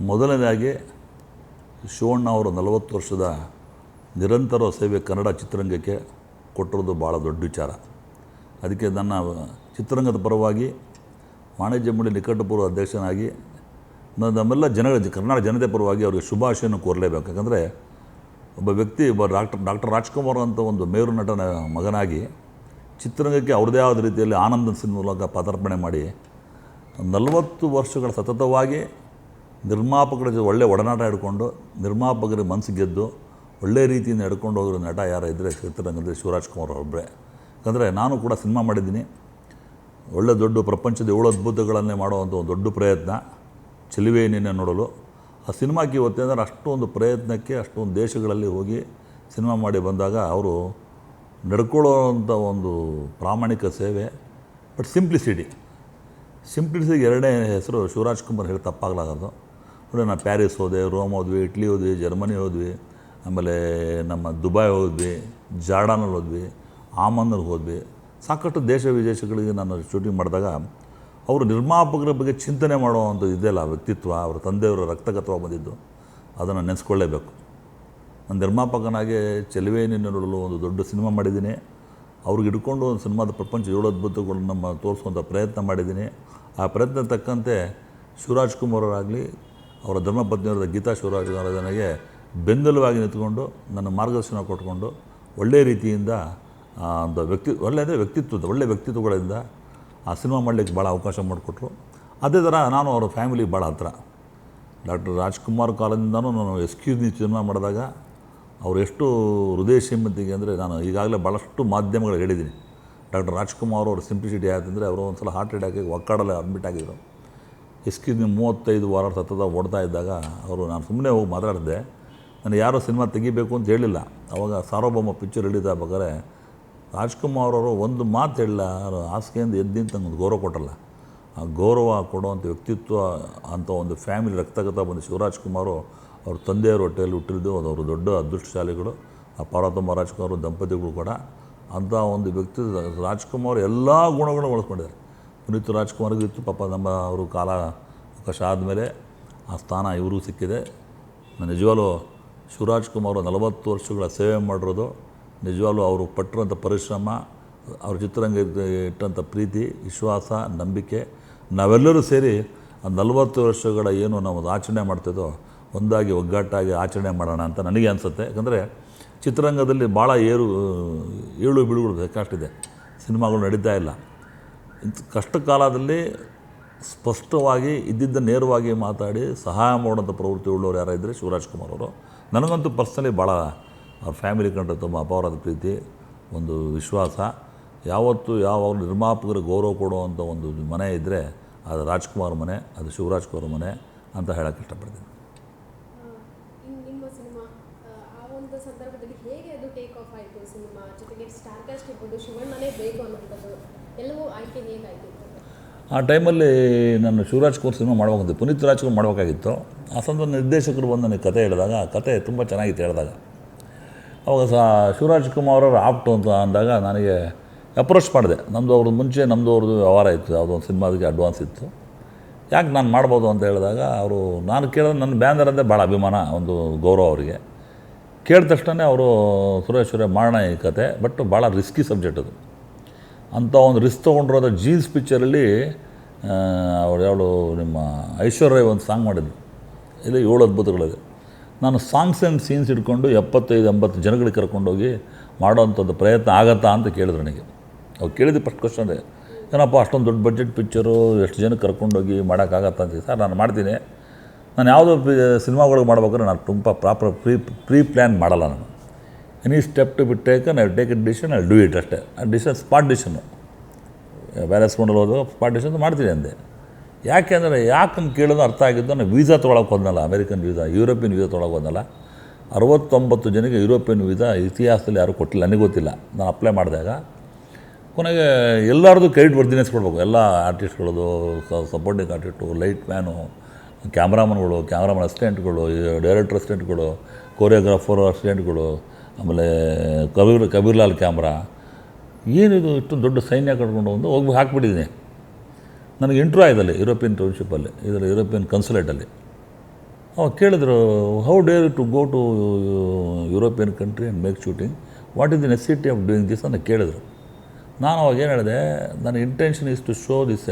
ಮೊದಲನೇದಾಗಿ ಶಿವಣ್ಣ ಅವರು 40 ವರ್ಷದ ನಿರಂತರ ಸೇವೆ ಕನ್ನಡ ಚಿತ್ರರಂಗಕ್ಕೆ ಕೊಟ್ಟಿರೋದು ಭಾಳ ದೊಡ್ಡ ವಿಚಾರ. ಅದಕ್ಕೆ ನನ್ನ ಚಿತ್ರರಂಗದ ಪರವಾಗಿ ವಾಣಿಜ್ಯ ಮಂಡಳಿ ನಿಕಟಪೂರ್ವ ಅಧ್ಯಕ್ಷನಾಗಿ ನಮ್ಮೆಲ್ಲ ಕರ್ನಾಟಕ ಜನತೆ ಪರವಾಗಿ ಅವರಿಗೆ ಶುಭಾಶಯನ್ನು ಕೋರಲೇಬೇಕು. ಯಾಕಂದರೆ ಒಬ್ಬ ವ್ಯಕ್ತಿ ಡಾಕ್ಟರ್ ರಾಜ್ಕುಮಾರ್ ಅಂತ ಒಂದು ಮೇರು ನಟನ ಮಗನಾಗಿ ಚಿತ್ರರಂಗಕ್ಕೆ ಅವ್ರದ್ದೇ ಆದ ರೀತಿಯಲ್ಲಿ ಆನಂದ ಸಿನಿಮಾ ಮೂಲಕ ಪದಾರ್ಪಣೆ ಮಾಡಿ 40 ವರ್ಷಗಳ ಸತತವಾಗಿ ನಿರ್ಮಾಪಕರ ಜೊತೆ ಒಳ್ಳೆಯ ಒಡನಾಟ ಹಿಡ್ಕೊಂಡು ನಿರ್ಮಾಪಕರ ಮನಸ್ಸು ಗೆದ್ದು ಒಳ್ಳೆಯ ರೀತಿಯಿಂದ ಹಿಡ್ಕೊಂಡು ಹೋಗಿರೋ ನಟ ಯಾರು ಇದ್ದರೆ ಚಿತ್ರರಂಗದಲ್ಲಿ ಶಿವರಾಜ್ಕುಮಾರ್ ಒಬ್ಬರೇ. ಯಾಕಂದರೆ ನಾನು ಕೂಡ ಸಿನಿಮಾ ಮಾಡಿದ್ದೀನಿ. ಒಳ್ಳೆ ದೊಡ್ಡ ಪ್ರಪಂಚದ 7 ಅದ್ಭುತಗಳನ್ನೇ ಮಾಡುವಂಥ ಒಂದು ದೊಡ್ಡ ಪ್ರಯತ್ನ ಚೆಲುವೆ ನಿನ್ನೆ ನೋಡಲು. ಆ ಸಿನಿಮಾಕ್ಕೆ ಇವತ್ತೇಂದರೆ ಅಷ್ಟೊಂದು ಪ್ರಯತ್ನಕ್ಕೆ ಅಷ್ಟೊಂದು ದೇಶಗಳಲ್ಲಿ ಹೋಗಿ ಸಿನಿಮಾ ಮಾಡಿ ಬಂದಾಗ ಅವರು ನಡ್ಕೊಳ್ಳೋವಂಥ ಒಂದು ಪ್ರಾಮಾಣಿಕ ಸೇವೆ, ಬಟ್ ಸಿಂಪ್ಲಿಸಿಟಿಗೆ ಎರಡನೇ ಹೆಸರು ಶಿವರಾಜ್ಕುಮಾರ್ ಹೇಳಿ ತಪ್ಪಾಗಲಾಗದು. ನೋಡಿ, ನಾನು ಪ್ಯಾರಿಸ್ ಹೋದೆ, ರೋಮ್ ಹೋದ್ವಿ, ಇಟ್ಲಿ ಹೋದ್ವಿ, ಜರ್ಮನಿ ಹೋದ್ವಿ, ಆಮೇಲೆ ನಮ್ಮ ದುಬೈ ಹೋದ್ವಿ, ಜಾರ್ಡಾನಲ್ಲಿ ಹೋದ್ವಿ, ಆಮನ್ನಲ್ಲಿ ಹೋದ್ವಿ. ಸಾಕಷ್ಟು ದೇಶ ವಿದೇಶಗಳಿಗೆ ನಾನು ಶೂಟಿಂಗ್ ಮಾಡಿದಾಗ ಅವರು ನಿರ್ಮಾಪಕರ ಬಗ್ಗೆ ಚಿಂತನೆ ಮಾಡುವಂಥದ್ದು ಇದೆಯಲ್ಲ ವ್ಯಕ್ತಿತ್ವ, ಅವರ ತಂದೆಯವರ ರಕ್ತಗತವಾಗಿ ಬಂದಿದ್ದು, ಅದನ್ನು ನೆನೆಸ್ಕೊಳ್ಳೇಬೇಕು. ನಾನು ನಿರ್ಮಾಪಕನಾಗಿ ಚೆಲುವೆ ನಿನ್ನೆ ನೋಡಲು ಒಂದು ದೊಡ್ಡ ಸಿನಿಮಾ ಮಾಡಿದ್ದೀನಿ. ಅವ್ರಿಗೆ ಹಿಡ್ಕೊಂಡು ಒಂದು ಸಿನಿಮಾದ ಪ್ರಪಂಚ 7 ಅದ್ಭುತಗಳನ್ನ ನಮ್ಮ ತೋರಿಸುವಂಥ ಪ್ರಯತ್ನ ಮಾಡಿದ್ದೀನಿ. ಆ ಪ್ರಯತ್ನ ತಕ್ಕಂತೆ ಶಿವರಾಜ್ಕುಮಾರ್ ಅವರಾಗಲಿ, ಅವರ ಧರ್ಮಪತ್ನಿಯವರಾದ ಗೀತಾ ಶಿವರಾಜ್ಕುಮಾರ್ ನನಗೆ ಬೆಂಬಲವಾಗಿ ನಿಂತ್ಕೊಂಡು ನನ್ನ ಮಾರ್ಗದರ್ಶನ ಕೊಟ್ಕೊಂಡು ಒಳ್ಳೆಯ ರೀತಿಯಿಂದ ಒಂದು ಒಳ್ಳೆಯ ವ್ಯಕ್ತಿತ್ವಗಳಿಂದ ಆ ಸಿನಿಮಾ ಮಾಡಲಿಕ್ಕೆ ಭಾಳ ಅವಕಾಶ ಮಾಡಿಕೊಟ್ರು. ಅದೇ ಥರ ನಾನು ಅವರ ಫ್ಯಾಮಿಲಿಗೆ ಭಾಳ ಹತ್ತಿರ. ಡಾಕ್ಟರ್ ರಾಜ್ಕುಮಾರ್ ಕಾಲದಿಂದನೂ ನಾನು ಎಸ್ಕ್ಯೂಸ್ ಮೀ ಸಿನಿಮಾ ಮಾಡಿದಾಗ ಅವರು ಎಷ್ಟು ಹೃದಯ ಶ್ರೀಮಂತಿಗೆ ಅಂದರೆ, ನಾನು ಈಗಾಗಲೇ ಭಾಳಷ್ಟು ಮಾಧ್ಯಮಗಳು ಹೇಳಿದ್ದೀನಿ. ಡಾಕ್ಟರ್ ರಾಜ್ಕುಮಾರ್ ಅವ್ರ ಸಿಂಪ್ಲಿಸಿಟಿ ಆಯ್ತಂದರೆ ಅವರು ಒಂದು ಸಲ ಹಾರ್ಟ್ ಅಟ್ಯಾಕಿಗೆ ಒಕ್ಕಾಡಲ್ಲೇ ಅಡ್ಮಿಟ್ ಆಗಿದ್ದರು. ಎಸ್ಕ್ಯೂಸ್ ಮೀ 35 ವಾರ ಸತತ ಓಡ್ತಾ ಇದ್ದಾಗ ಅವರು, ನಾನು ಸುಮ್ಮನೆ ಹೋಗಿ ಮಾತಾಡಿದೆ. ನನಗೆ ಯಾರೋ ಸಿನಿಮಾ ತೆಗಿಬೇಕು ಅಂತ ಹೇಳಿಲ್ಲ. ಆವಾಗ ಸಾರ್ವಭೌಮ ಪಿಕ್ಚರ್ ರಿಲೀಸ್ ಆಗ್ಬೇಕಾದ್ರೆ ರಾಜ್ಕುಮಾರ್ ಅವರು ಒಂದು ಮಾತು ಹೇಳಿಲ್ಲ, ಹಾಸಿಗೆಯಿಂದ ಎದ್ದಿಂತ ಒಂದು ಗೌರವ ಕೊಟ್ಟಲ್ಲ. ಆ ಗೌರವ ಕೊಡುವಂಥ ವ್ಯಕ್ತಿತ್ವ ಅಂಥ ಒಂದು ಫ್ಯಾಮಿಲಿ ರಕ್ತಗತ ಬಂದು ಶಿವರಾಜ್ಕುಮಾರು ಅವ್ರ ತಂದೆಯವರು ಹೊಟ್ಟೆಯಲ್ಲಿ ಹುಟ್ಟಿದ್ದು ಅವರು ದೊಡ್ಡ ಅದೃಷ್ಟಶಾಲಿಗಳು. ಆ ಪಾರ್ವತಮ್ಮ ರಾಜ್ಕುಮಾರ್ ದಂಪತಿಗಳು ಕೂಡ ಅಂಥ ಒಂದು ವ್ಯಕ್ತಿ. ರಾಜ್ಕುಮಾರ್ ಎಲ್ಲ ಗುಣಗಳನ್ನು ಬಳಸ್ಕೊಂಡಿದ್ದಾರೆ. ಪುನೀತ್ ರಾಜ್ಕುಮಾರ್ಗೂ ಇತ್ತು, ಪಾಪ ನಮ್ಮ ಅವರು ಕಾಲ ಅವಕಾಶ ಆದಮೇಲೆ ಆ ಸ್ಥಾನ ಇವ್ರಿಗೂ ಸಿಕ್ಕಿದೆ. ನಿಜವಾಗ್ಲೂ ಶಿವರಾಜ್ಕುಮಾರ್ 40 ವರ್ಷಗಳ ಸೇವೆ ಮಾಡಿರೋದು ನಿಜವಾಗ್ಲೂ ಅವರು ಪಟ್ಟಿರೋಂಥ ಪರಿಶ್ರಮ, ಅವ್ರ ಚಿತ್ರರಂಗ ಇಟ್ಟಂಥ ಪ್ರೀತಿ, ವಿಶ್ವಾಸ, ನಂಬಿಕೆ, ನಾವೆಲ್ಲರೂ ಸೇರಿ ಆ 40 ವರ್ಷಗಳ ಏನು ನಾವು ಆಚರಣೆ ಮಾಡ್ತಿದ್ದೋ ಒಂದಾಗಿ ಒಗ್ಗಟ್ಟಾಗಿ ಆಚರಣೆ ಮಾಡೋಣ ಅಂತ ನನಗೆ ಅನಿಸುತ್ತೆ. ಯಾಕಂದರೆ ಚಿತ್ರರಂಗದಲ್ಲಿ ಭಾಳ ಏಳು ಬೀಳುಗಳು ಸಾಕಷ್ಟಿದೆ. ಸಿನಿಮಾಗಳು ನಡೀತಾ ಇಲ್ಲ. ಇಂಥ ಕಷ್ಟ ಕಾಲದಲ್ಲಿ ಸ್ಪಷ್ಟವಾಗಿ ಇದ್ದಿದ್ದ ನೇರವಾಗಿ ಮಾತಾಡಿ ಸಹಾಯ ಮಾಡೋಂಥ ಪ್ರವೃತ್ತಿ ಉಳ್ಳವರು ಯಾರಾಗಿದ್ದರೆ ಶಿವರಾಜ್ಕುಮಾರ್ ಅವರು. ನನಗಂತೂ ಪರ್ಸ್ನಲಿ ಭಾಳ ಅವ್ರ ಫ್ಯಾಮಿಲಿ ಕಂಡ್ರೆ ತುಂಬ ಅಪಾರವಾದ ಪ್ರೀತಿ, ಒಂದು ವಿಶ್ವಾಸ. ಯಾವತ್ತೂ ಯಾವ ನಿರ್ಮಾಪಕರು ಗೌರವ ಕೊಡುವಂಥ ಒಂದು ಮನೆ ಇದ್ದರೆ ಅದು ರಾಜ್ಕುಮಾರ್ ಮನೆ, ಅದು ಶಿವರಾಜ್ಕುಮಾರ್ ಮನೆ ಅಂತ ಹೇಳೋಕ್ಕೆ ಇಷ್ಟಪಡ್ತೀನಿ. ನಿಮ್ಮ ಸಿನಿಮಾ ಆ ಒಂದು ಸಂದರ್ಭದಲ್ಲಿ ಹೇಗೆ ಅದು ಟೇಕ್ ಆಫ್ ಆಯಿತು? ಸಿನಿಮಾ ಜೊತೆಗೆ ಸ್ಟಾರ್ಕಾಸ್ಟ್ ಇರ್ಬೋದು, ಶಿವಣ್ಣನೇ ಬೇಕು ಅನ್ನೋಂಥದ್ದು ಎಲ್ಲವೂ ಆಯ್ಕೆ ಹೇಗಾಯಿತು? ಆ ಟೈಮಲ್ಲಿ ನಾನು ಶಿವರಾಜ್ಕುಮಾರ್ ಸಿನಿಮಾ ಮಾಡ್ಬೇಕಂತ, ಪುನೀತ್ ರಾಜ್ಕುಮಾರ್ ಮಾಡಬೇಕಾಗಿತ್ತು. ಆ ಸಂದರ್ಭ ನಿರ್ದೇಶಕರು ಬಂದು ನನಗೆ ಕತೆ ಹೇಳಿದಾಗ, ಕತೆ ತುಂಬ ಚೆನ್ನಾಗಿತ್ತು ಹೇಳಿದಾಗ, ಅವಾಗ ಶಿವರಾಜ್ಕುಮಾರ್ ಅವರು ಆಪ್ಟು ಅಂತ ಅಂದಾಗ ನನಗೆ ಅಪ್ರೋಚ್ ಮಾಡಿದೆ. ಅವ್ರದ್ದು ವ್ಯವಹಾರ ಇತ್ತು, ಯಾವುದೋ ಒಂದು ಸಿನಿಮಾದಕ್ಕೆ ಅಡ್ವಾನ್ಸ್ ಇತ್ತು. ಯಾಕೆ ನಾನು ಮಾಡ್ಬೋದು ಅಂತ ಹೇಳಿದಾಗ ಅವರು, ನಾನು ಕೇಳಿದ್ರೆ ನನ್ನ ಬ್ಯಾನರ್ ಅಂದರೆ ಭಾಳ ಅಭಿಮಾನ, ಒಂದು ಗೌರವ ಅವರಿಗೆ. ಕೇಳಿದ ತಕ್ಷಣ ಅವರು ಸುರೇಶ್ವರೇ ಮಾಡೋಣ ಈ ಕತೆ, ಬಟ್ ಭಾಳ ರಿಸ್ಕಿ ಸಬ್ಜೆಕ್ಟ್ ಅದು. ಅಂಥ ಒಂದು ರಿಸ್ಕ್ ತೊಗೊಂಡಿರೋದು ಜೀನ್ಸ್ ಪಿಕ್ಚರಲ್ಲಿ ಅವ್ರು ಯಾವಳು ನಿಮ್ಮ ಐಶ್ವರ್ಯ ಒಂದು ಸಾಂಗ್ ಮಾಡಿದ್ರು, ಇಲ್ಲಿ 7 ಅದ್ಭುತಗಳಿದೆ. ನಾನು ಸಾಂಗ್ಸ್ ಆ್ಯಂಡ್ ಸೀನ್ಸ್ ಇಟ್ಕೊಂಡು 75-80 ಜನಗಳಿಗೆ ಕರ್ಕೊಂಡೋಗಿ ಮಾಡೋವಂಥದ್ದು ಪ್ರಯತ್ನ ಆಗತ್ತಾ ಅಂತ ಕೇಳಿದ್ರು ನನಗೆ. ಅವ್ರು ಕೇಳಿದ್ದು ಫಸ್ಟ್ ಕ್ವಶನ್, ಏನಪ್ಪ ಅಷ್ಟೊಂದು ದೊಡ್ಡ ಬಡ್ಜೆಟ್ ಪಿಕ್ಚರು ಎಷ್ಟು ಜನಕ್ಕೆ ಕರ್ಕೊಂಡೋಗಿ ಮಾಡೋಕ್ಕಾಗತ್ತಾ ಅಂತ. ಸರ್ ನಾನು ಮಾಡ್ತೀನಿ, ನಾನು ಯಾವುದೋ ಸಿನಿಮಾಗಳಿಗೆ ಮಾಡ್ಬೇಕಾದ್ರೆ ನಾನು ತುಂಬ ಪ್ರಾಪರ್ ಪ್ರೀ ಪ್ಲ್ಯಾನ್ ಮಾಡಲ್ಲ. ನಾನು any step to be taken I take a decision, I do it ಅಷ್ಟೇ. ಆ ಡಿಸಿಷನ್ ಸ್ಪಾಟ್ ಡಿಸಿಷನ್ನು, ಬ್ಯಾಲೆನ್ಸ್ ಮಾಡಲು ಹೋದ ಸ್ಪಾಟ್ ಡಿಸಿಷನ್ ಮಾಡ್ತೀನಿ ಅಂದೆ. ಯಾಕೆಂದರೆ ಯಾಕಂತ ಕೇಳೋದು ಅರ್ಥ ಆಗಿದ್ದು, ನಾನು ವೀಸಾ ತೊಗೊಳಕ್ಕೆ ಹೋದ್ನಲ್ಲ, ಅಮೇರಿಕನ್ ವೀಸಾ, ಯುರೋಪಿಯನ್ ವೀಸಾ ತೊಗೊಳಕ್ಕೆ ಹೋದ್ನಲ್ಲ. 69 ಜನಕ್ಕೆ ಯುರೋಪಿಯನ್ ವೀಸಾ ಇತಿಹಾಸದಲ್ಲಿ ಯಾರೂ ಕೊಟ್ಟಿಲ್ಲ, ನನಗೆ ಗೊತ್ತಿಲ್ಲ. ನಾನು ಅಪ್ಲೈ ಮಾಡಿದಾಗ ಕೊನೆಗೆ ಎಲ್ಲರದ್ದು ಕ್ರೆಡಿಟ್ ವರ್ದಿನೆಸ್ ಕೊಡಬೇಕು. ಎಲ್ಲ ಆರ್ಟಿಸ್ಟ್ಗಳದು, ಸಪೋರ್ಟಿಂಗ್ ಆರ್ಟಿಸ್ಟು, ಲೈಟ್ ಮ್ಯಾನು, ಕ್ಯಾಮ್ರಾಮನ್ಗಳು, ಕ್ಯಾಮ್ರಾಮನ್ ಅಸಿಸ್ಟೆಂಟ್ಗಳು, ಡೈರೆಕ್ಟರ್ ಅಸಿಸ್ಟೆಂಟ್ಗಳು, ಕೊರಿಯೋಗ್ರಾಫರ್ ಅಸಿಸ್ಟೆಂಟ್ಗಳು, ಆಮೇಲೆ ಕಬೀರ್ಲಾಲ್ ಕ್ಯಾಮ್ರಾ, ಏನಿದು ಇಷ್ಟೊಂದು ದೊಡ್ಡ ಸೈನ್ಯ ಕಟ್ಕೊಂಡು ಹೋಗಿ ಹಾಕ್ಬಿಟ್ಟಿದ್ದೀನಿ. ನನಗೆ ಇಂಟ್ರೂ ಆಯ್ತಲ್ಲಿ ಯುರೋಪಿಯನ್ ಟೌನ್ಶಿಪ್ಪಲ್ಲಿ, ಇದರಲ್ಲಿ ಯುರೋಪಿಯನ್ ಕನ್ಸುಲೇಟಲ್ಲಿ. ಅವಾಗ ಕೇಳಿದ್ರು, how dare to go to European country and make shooting, what is the necessity of doing this ಅಂತ ಕೇಳಿದ್ರು. ನಾನು ಅವಾಗ ಏನು ಹೇಳಿದೆ, ನನ್ನ intention is to show this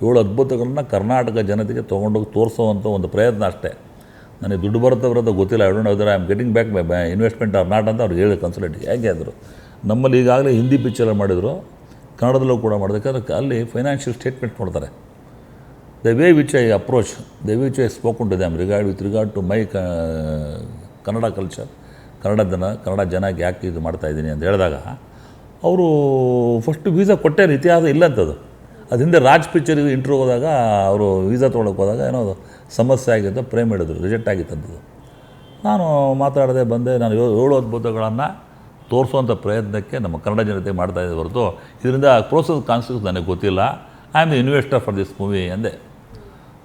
7 ಅದ್ಭುತಗಳನ್ನ ಕರ್ನಾಟಕ ಜನತೆಗೆ ತೊಗೊಂಡೋಗಿ ತೋರಿಸೋವಂಥ ಒಂದು ಪ್ರಯತ್ನ ಅಷ್ಟೇ. ನನಗೆ ದುಡ್ಡು ಬರುತ್ತೆ ಗೊತ್ತಿಲ್ಲ, I don't know whether I am getting back my investment or not ಅಂತ ಅವ್ರಿಗೆ ಹೇಳಿ ಕನ್ಸಲ್ಟ್. ಹೇಗೆ ಅಂದರು, ನಮ್ಮಲ್ಲಿ ಈಗಾಗಲೇ ಹಿಂದಿ ಪಿಕ್ಚರ್ ಮಾಡಿದರು, ಕನ್ನಡದಲ್ಲೂ ಕೂಡ ಮಾಡೋದಕ್ಕೆ ಅಲ್ಲಿ ಫೈನಾನ್ಷಿಯಲ್ ಸ್ಟೇಟ್ಮೆಂಟ್ ಕೊಡ್ತಾರೆ. The way which I approach, the which I spoken to them with regard to my Kannada culture, Kannada ಜನಕ್ಕೆ ಯಾಕೆ ಇದು ಮಾಡ್ತಾಯಿದ್ದೀನಿ ಅಂತ ಹೇಳಿದಾಗ ಅವರು ಫಸ್ಟು ವೀಸಾ ಕೊಟ್ಟೇನು ಇತಿಹಾಸ ಇಲ್ಲಂಥದ್ದು. ಅದು ಹಿಂದೆ ರಾಜ್ ಪಿಕ್ಚರಿಗೆ ಇಂಟ್ರ್ಯೂ ಹೋದಾಗ ಅವರು ವೀಸಾ ತೊಗೊಳಕ್ಕೆ ಹೋದಾಗ ಏನೋ ಸಮಸ್ಯೆ ಆಗಿತ್ತು, ಪ್ರೇಮ್ ಹೇಳಿದ್ರು, ರಿಜೆಕ್ಟ್ ಆಗಿತ್ತಂಥದ್ದು. ನಾನು ಮಾತಾಡದೆ ಬಂದೆ, ನಾನು 7 ಅದ್ಭುತಗಳನ್ನು ತೋರಿಸುವಂಥ ಪ್ರಯತ್ನಕ್ಕೆ ನಮ್ಮ ಕನ್ನಡ ಜನತೆ ಮಾಡ್ತಾಯಿದ್ದೆ ಹೊರತು ಇದರಿಂದ ಪ್ರೋಸೆಸ್ ಕಾನ್ಸೆಪ್ಟ್ ನನಗೆ ಗೊತ್ತಿಲ್ಲ. I am the investor for this movie ಅಂದೆ.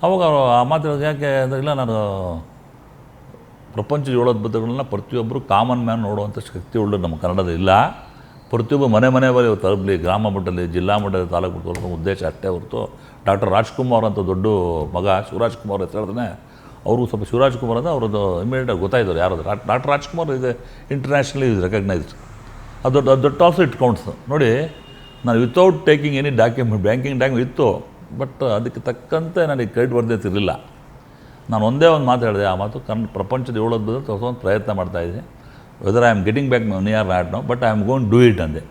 ಅವಾಗ ಅವರು ಆ ಮಾತಾಡೋದು ಯಾಕೆ ಅಂದರೆ, ಇಲ್ಲ ನಾನು ಪ್ರಪಂಚದ 7 ಅದ್ಭುತಗಳನ್ನ ಪ್ರತಿಯೊಬ್ಬರು ಕಾಮನ್ ಮ್ಯಾನ್ ನೋಡುವಂಥ ಶಕ್ತಿ ಉಳ್ಳು ನಮ್ಮ ಕನ್ನಡದಲ್ಲಿ ಇಲ್ಲ. ಪ್ರತಿಯೊಬ್ಬ ಮನೆ ಬಳಿ ತಲುಪಲಿ, ಗ್ರಾಮ ಮಟ್ಟದಲ್ಲಿ, ಜಿಲ್ಲಾ ಮಟ್ಟದಲ್ಲಿ, ತಾಲೂಕು ಮಟ್ಟದಲ್ಲಿ ತಲುಪೋ ಉದ್ದೇಶ ಅಷ್ಟೇ ಹೊರತು ಡಾಕ್ಟರ್ ರಾಜ್ಕುಮಾರ್ ಅಂತ ದೊಡ್ಡ ಮಗ ಶಿವರಾಜ್ ಕುಮಾರ್ ಹೆಸರು ಹೇಳಿದ್ರೆ ಅವರು ಸ್ವಲ್ಪ ಶಿವರಾಜ್ ಕುಮಾರ್ ಅಂದರೆ ಅವ್ರದ್ದು ಇಮಿಡಿಯೇಟಾಗಿ ಗೊತ್ತಾಯಿದ್ರು ಯಾರು ಡಾಕ್ಟರ್ ರಾಜ್ಕುಮಾರ್ ಇದೆ, ಇಂಟರ್ನ್ಯಾಷನಲಿ ಇಸ್ ರೆಕಗ್ನೈಸ್ಡ್. ಅದು ದೊಡ್ಡ ಆಲ್ಸೋ ಇಟ್ ಕೌಂಟ್ಸ್. ನೋಡಿ, ನಾನು without taking any document, banking document ಇತ್ತು, ಬಟ್ ಅದಕ್ಕೆ ತಕ್ಕಂತೆ ನನಗೆ ಕ್ರೆಡಿಟ್ ಬರ್ದೇತಿ ಇರಲಿಲ್ಲ. ನಾನು ಒಂದೇ ಒಂದು ಮಾತು ಹೇಳಿದೆ, ಆ ಮಾತು ಪ್ರಪಂಚದ 7 ಅದ್ಭುತ ತೋರಿಸೋದು ಪ್ರಯತ್ನ ಮಾಡ್ತಾಯಿದ್ದೆ. Whether I am getting back my near not no, but I am gonna do it ಅಂದೆ.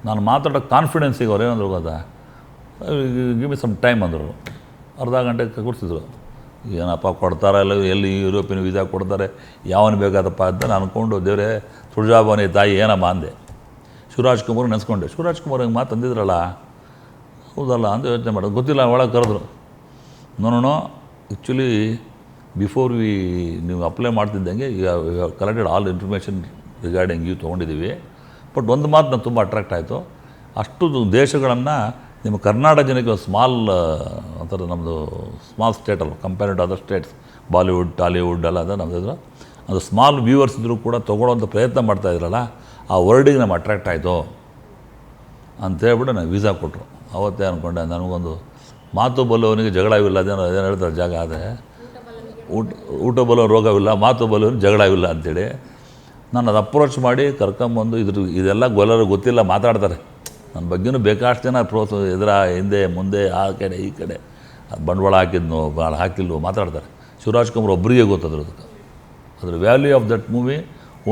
ನಾನು ಮಾತಾಡೋ ಕಾನ್ಫಿಡೆನ್ಸಿಗೆ ಅವ್ರು ಏನಂದ್ರು ಗೊತ್ತಾ, ಗಿವ್ ಮಿ ಸಮ್ ಟೈಮ್ ಅಂದರು. ಅರ್ಧ ಗಂಟೆ ಕೂರಿಸಿದ್ರು. ಏನಪ್ಪ ಕೊಡ್ತಾರ ಇಲ್ಲ, ಎಲ್ಲಿ ಯುರೋಪಿಯನ್ ವೀಸಾ ಕೊಡ್ತಾರೆ, ಯಾವನು ಬೇಕಾದಪ್ಪ ಅಂತ ನಾನು ಅಂದ್ಕೊಂಡು, ದೇವರೇ ತುಳಜಾಭವಾನಿ ತಾಯಿ ಏನಮ್ಮ ಅಂದೆ. ಶಿವರಾಜ್ ಕುಮಾರ್ ನೆನೆಸ್ಕೊಂಡೆ. ಶಿವರಾಜ್ ಕುಮಾರ್ ಹಿಂಗೆ ಮಾತು ಅಂದಿದ್ರಲ್ಲ, ಹೌದಲ್ಲ ಅಂತ ಯೋಚನೆ ಮಾಡೋದು ಗೊತ್ತಿಲ್ಲ. ಒಳಗೆ ಕರೆದ್ರು. ನೋಡೋಣ, ಆ್ಯಕ್ಚುಲಿ ಬಿಫೋರ್ ನೀವು ಅಪ್ಲೈ ಮಾಡ್ತಿದ್ದಂಗೆ ಈಗ collected all information regarding you ತೊಗೊಂಡಿದ್ದೀವಿ. ಬಟ್ ಒಂದು ಮಾತು ನಾನು ತುಂಬ ಅಟ್ರಾಕ್ಟ್ ಆಯಿತು, ಅಷ್ಟು ದೇಶಗಳನ್ನು ನಿಮ್ಮ ಕರ್ನಾಟಕ ಜನಕ್ಕೆ ಸ್ಮಾಲ್ ಒಂಥರ ನಮ್ಮದು ಸ್ಮಾಲ್ ಸ್ಟೇಟ್ ಅಲ್ಲ compared to other states, Bollywood Tollywood ಎಲ್ಲ ಅದ ನಮ್ಮದು, ಅದು ಸ್ಮಾಲ್ ವ್ಯೂವರ್ಸ್ ಇದ್ದರೂ ಕೂಡ ತೊಗೊಳ್ಳೋಂಥ ಪ್ರಯತ್ನ ಮಾಡ್ತಾಯಿದ್ರಲ್ಲ, ಆ ವರ್ಡಿಗೆ ನಮ್ಗೆ ಅಟ್ರಾಕ್ಟ್ ಆಯಿತು ಅಂತೇಳ್ಬಿಟ್ಟು ನನಗೆ ವೀಸಾ ಕೊಟ್ಟರು. ಅವತ್ತೇ ಅಂದ್ಕೊಂಡೆ, ನನಗೊಂದು ಮಾತು ಬಲ್ಲವನಿಗೆ ಜಗಳವಿಲ್ಲ, ಅದೇನು ಹೇಳ್ತಾರೆ ಜಾಗ, ಆದರೆ ಊಟ ಬಲ್ಲವನು ರೋಗವಿಲ್ಲ, ಮಾತು ಬಲ್ಲವನು ಜಗಳವಿಲ್ಲ ಅಂಥೇಳಿ ನಾನು ಅದು ಅಪ್ರೋಚ್ ಮಾಡಿ ಕರ್ಕೊಂಬಂದು ಇದೆಲ್ಲ ಎಲ್ಲರೂ ಗೊತ್ತಿಲ್ಲ, ಮಾತಾಡ್ತಾರೆ ನನ್ನ ಬಗ್ಗೆನೂ ಬೇಕಾಷ್ಟು ಜನ ಹಿಂದೆ ಮುಂದೆ ಆ ಕಡೆ ಈ ಕಡೆ ಬಂಡವಾಳ ಹಾಕಿದ್ನೋ ಭಾಳ ಹಾಕಿಲ್ವೋ ಮಾತಾಡ್ತಾರೆ. ಶಿವರಾಜ್ ಕುಮಾರ್ ಒಬ್ಬರಿಗೆ ಗೊತ್ತದ್ರು ಅದ್ರ value of that movie